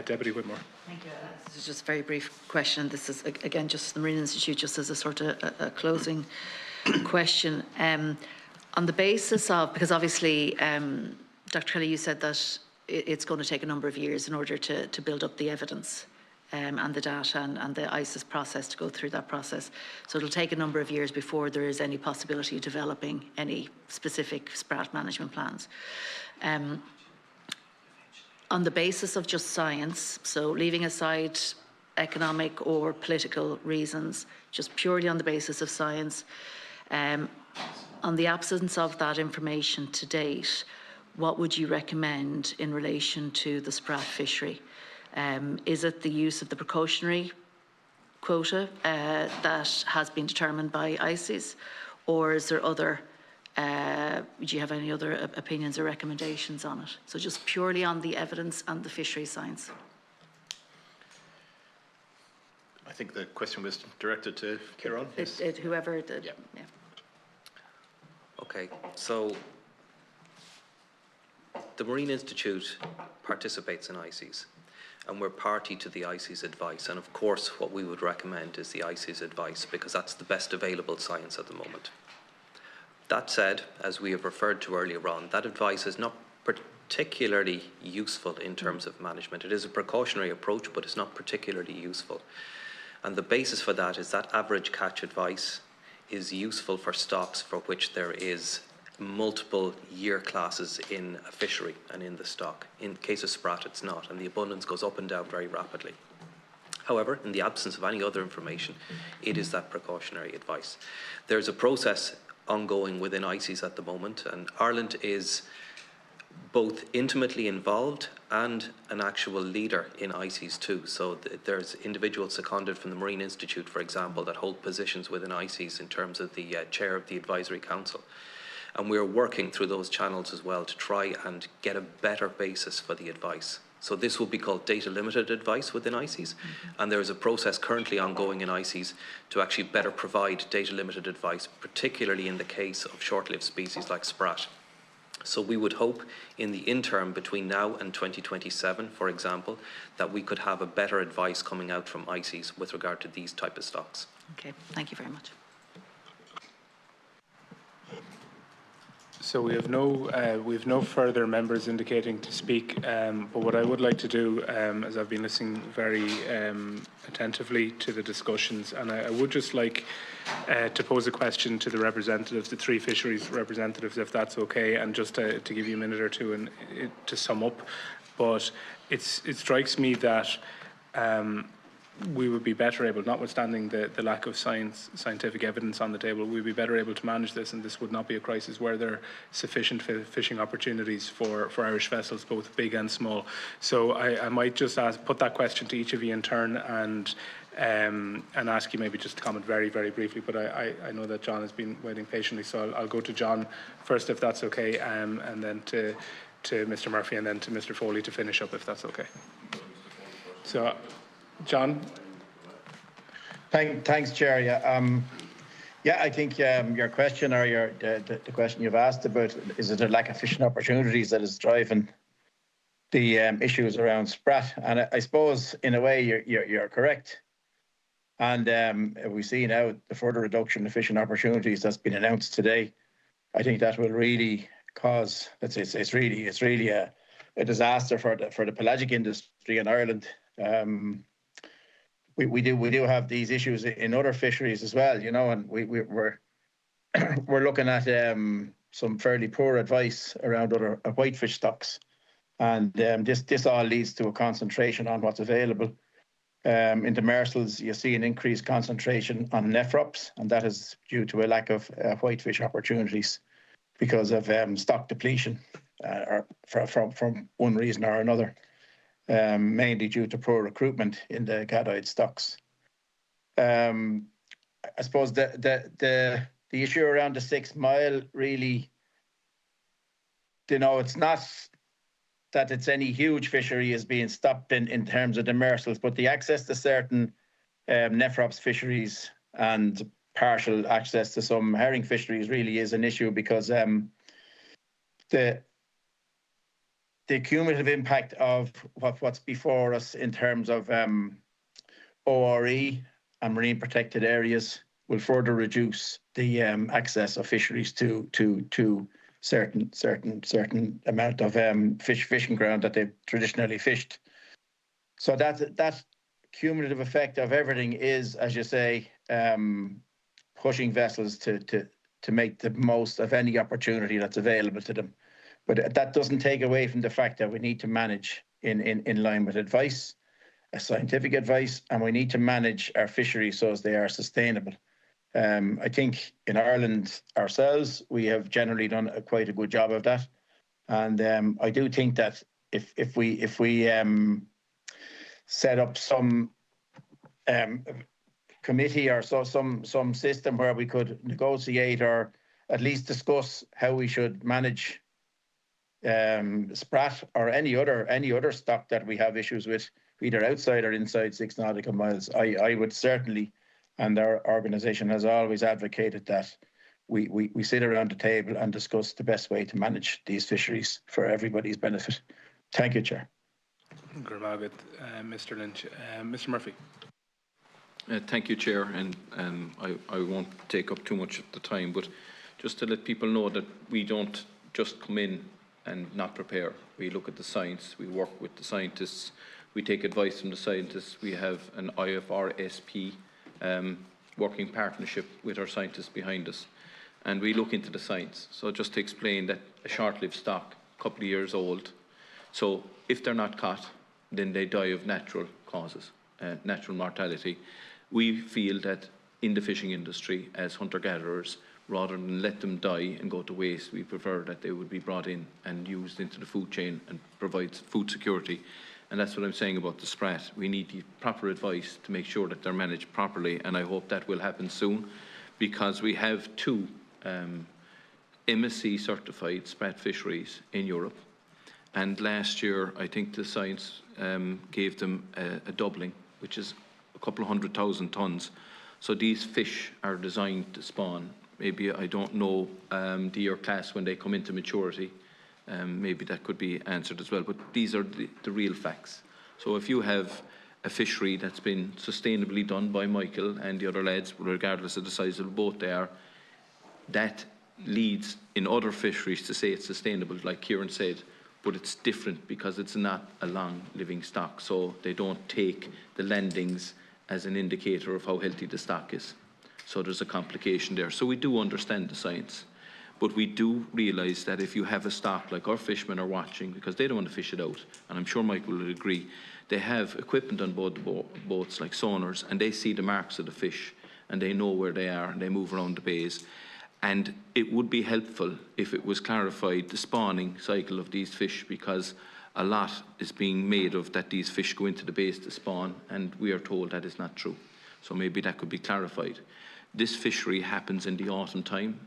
Deputy Whitmore. Thank you. This is just a very brief question. This is, again, just the Marine Institute, just as a sort of a closing question. On the basis of, because obviously, Dr. Kelly, you said that it's going to take a number of years in order to build up the evidence and the data and the ICES process, to go through that process. So it'll take a number of years before there is any possibility of developing any specific Sprat management plans. On the basis of just science, so leaving aside economic or political reasons, just purely on the basis of science, on the absence of that information to date, what would you recommend in relation to the Sprat fishery? Is it the use of the precautionary quota that has been determined by ICES, or is there other, do you have any other opinions or recommendations on it? So just purely on the evidence and the fishery science. I think the question was directed to Kieran. Yes. Whoever did. Yeah. Yeah. Okay, so the Marine Institute participates in ICES, and we're party to the ICES advice. And of course, what we would recommend is the ICES advice, because that's the best available science at the moment. That said, as we have referred to earlier on, that advice is not particularly useful in terms of management. It is a precautionary approach, but it's not particularly useful. And the basis for that is that average catch advice is useful for stocks for which there is multiple year classes in a fishery and in the stock. In the case of Sprat, it's not, and the abundance goes up and down very rapidly. However, in the absence of any other information, it is that precautionary advice. There's a process ongoing within ICES at the moment, and Ireland is both intimately involved and an actual leader in ICES too. So there's individuals seconded from the Marine Institute, for example, that hold positions within ICES in terms of the chair of the advisory council. And we're working through those channels as well to try and get a better basis for the advice. So this will be called data limited advice within ICES, and there is a process currently ongoing in ICES to actually better provide data limited advice, particularly in the case of short-lived species like Sprat. So we would hope in the interim between now and 2027, for example, that we could have a better advice coming out from ICES with regard to these type of stocks. Okay, thank you very much. So we have no further members indicating to speak. But what I would like to do, as I've been listening very attentively to the discussions, and I would just like to pose a question to the representatives, the three fisheries representatives, if that's okay, and just to give you a minute or two and to sum up. But it strikes me that we would be better able, notwithstanding the lack of scientific evidence on the table, we'd be better able to manage this, and this would not be a crisis where there are sufficient fishing opportunities for Irish vessels, both big and small. So I might just put that question to each of you in turn and ask you maybe just to comment very, very briefly. But I know that John has been waiting patiently, so I'll go to John first, if that's okay, and then to Mr. Murphy, and then to Mr. Foley to finish up, if that's okay. So, John. Thanks, Chair. Yeah, I think your question, or the question you've asked about, is it a lack of fishing opportunities that is driving the issues around Sprat? And I suppose in a way you're correct. And we see now the further reduction of fishing opportunities that's been announced today. I think that will really cause, it's really a disaster for the pelagic industry in Ireland. We do have these issues in other fisheries as well, you know, and we're looking at some fairly poor advice around other whitefish stocks, and this all leads to a concentration on what's available. In demersals, you see an increased concentration on nephrops, and that is due to a lack of whitefish opportunities because of stock depletion, or from one reason or another. Mainly due to poor recruitment in the gadoid stocks. I suppose the issue around the 6 mile really, you know, it's not that it's any huge fishery is being stopped in terms of demersals, but the access to certain nephrops fisheries and partial access to some herring fisheries really is an issue, because the cumulative impact of what's before us in terms of ORE and marine protected areas will further reduce the access of fisheries to certain amount of fishing ground that they've traditionally fished. So that cumulative effect of everything is, as you say, pushing vessels to make the most of any opportunity that's available to them. But that doesn't take away from the fact that we need to manage in line with advice, scientific advice, and we need to manage our fisheries so as they are sustainable. I think in Ireland ourselves, we have generally done quite a good job of that. And I do think that if we set up some committee or some system where we could negotiate or at least discuss how we should manage Sprat or any other stock that we have issues with, either outside or inside 6 nautical miles, I would certainly, and our organisation has always advocated that we sit around the table and discuss the best way to manage these fisheries for everybody's benefit. Thank you, Chair. Mr. Lynch. Mr. Murphy. Thank you, Chair, and I won't take up too much of the time, but just to let people know that we don't just come in and not prepare. We look at the science, we work with the scientists, we take advice from the scientists. We have an IFRSP working partnership with our scientists behind us, and we look into the science. So just to explain that a short-lived stock, a couple of years old, so if they're not caught, then they die of natural causes, natural mortality. We feel that in the fishing industry, as hunter-gatherers, rather than let them die and go to waste, we prefer that they would be brought in and used into the food chain and provide food security. And that's what I'm saying about the Sprat. We need the proper advice to make sure that they're managed properly, and I hope that will happen soon, because we have 2 MSC certified Sprat fisheries in Europe. And last year, I think the science gave them a doubling, which is a couple of 100,000 tonnes. So these fish are designed to spawn. Maybe, I don't know the year class when they come into maturity. Maybe that could be answered as well. But these are the real facts. So if you have a fishery that's been sustainably done by Michael and the other lads, regardless of the size of the boat they are, that leads in other fisheries to say it's sustainable, like Kieran said, but it's different because it's not a long living stock, so they don't take the landings as an indicator of how healthy the stock is. So there's a complication there. So we do understand the science, but we do realise that if you have a stock like our fishermen are watching, because they don't want to fish it out, and I'm sure Michael will agree, they have equipment on board the boats like sonars, and they see the marks of the fish and they know where they are and they move around the bays. And it would be helpful if it was clarified the spawning cycle of these fish, because a lot is being made of that these fish go into the bays to spawn, and we are told that is not true. So maybe that could be clarified. This fishery happens in the autumn time,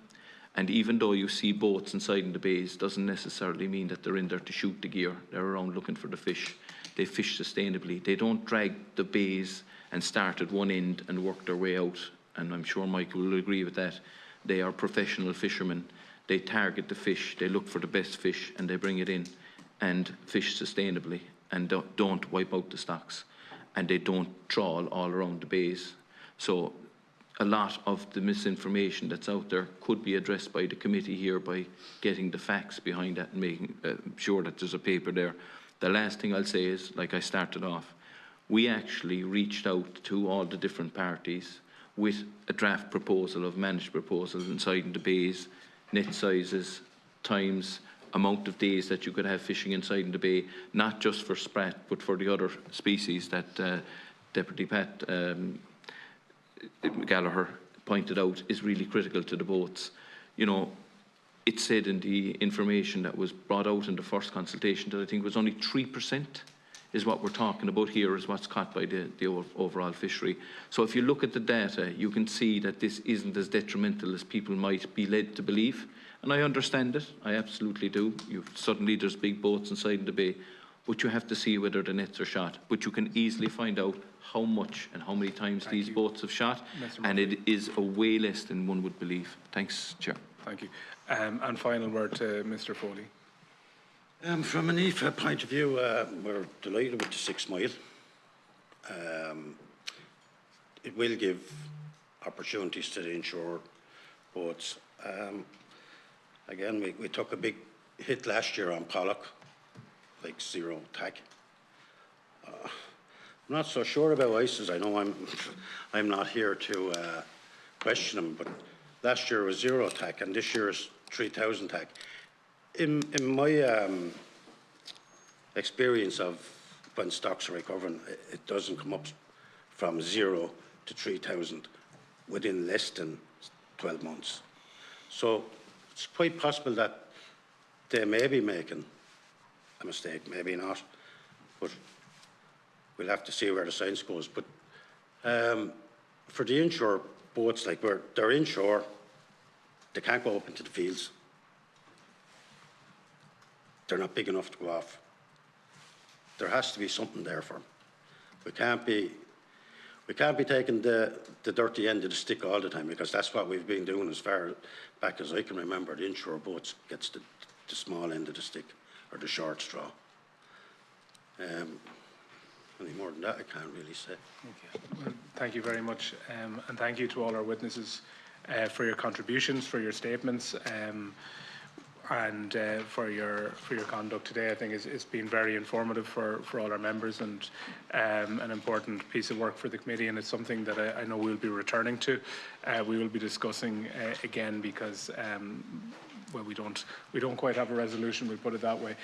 and even though you see boats inside in the bays, doesn't necessarily mean that they're in there to shoot the gear. They're around looking for the fish. They fish sustainably. They don't drag the bays and start at one end and work their way out. And I'm sure Michael will agree with that. They are professional fishermen. They target the fish, they look for the best fish, and they bring it in and fish sustainably and don't wipe out the stocks. And they don't trawl all around the bays. So a lot of the misinformation that's out there could be addressed by the committee here by getting the facts behind that and making sure that there's a paper there. The last thing I'll say is, like I started off, we actually reached out to all the different parties with a draft proposal of managed proposals inside in the bays, net sizes, times, amount of days that you could have fishing inside in the bay, not just for sprat, but for the other species that Deputy Pat Gallagher pointed out is really critical to the boats. You know, it said in the information that was brought out in the first consultation that I think was only 3% is what we're talking about here, is what's caught by the overall fishery. So if you look at the data, you can see that this isn't as detrimental as people might be led to believe. And I understand it, I absolutely do. Suddenly there's big boats inside the bay, but you have to see whether the nets are shot. But you can easily find out how much and how many times these boats have shot, and it is a way less than one would believe. Thanks, Chair. Thank you. And final word to Mr. Foley. From an NIFA point of view, we're delighted with the 6 mile. It will give opportunities to the inshore boats. Again, we took a big hit last year on pollock, like 0 tack. I'm not so sure about ices. I know I'm not here to question them, but last year was 0 tack, and this year is 3,000 tack. In my experience of when stocks are recovering, it doesn't come up from 0 to 3,000 within less than 12 months. So it's quite possible that they may be making a mistake, maybe not, but we'll have to see where the science goes. But for the inshore boats, like they're inshore, they can't go up into the fields. They're not big enough to go off. There has to be something there for them. We can't be taking the dirty end of the stick all the time, because that's what we've been doing as far back as I can remember. The inshore boats gets the small end of the stick, or the short straw. Any more than that, I can't really say. Okay. Well, thank you very much, and thank you to all our witnesses for your contributions, for your statements, and for your conduct today. I think it's been very informative for all our members, and an important piece of work for the committee, and it's something that I know we'll be returning to. We will be discussing again, because well, we don't quite have a resolution, we'll put it that way.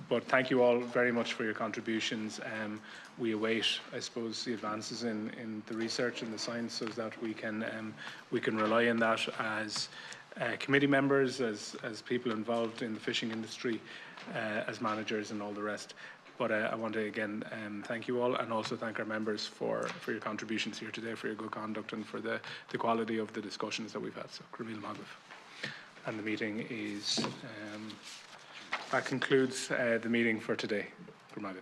But thank you all very much for your contributions. We await, I suppose, the advances in the research and the science, so that we can rely on that as committee members, as people involved in the fishing industry, as managers and all the rest. But I want to again thank you all, and also thank our members for your contributions here today, for your good conduct, and for the quality of the discussions that we've had. So, Cramil Magwif. And the meeting is, that concludes the meeting for today. Good night.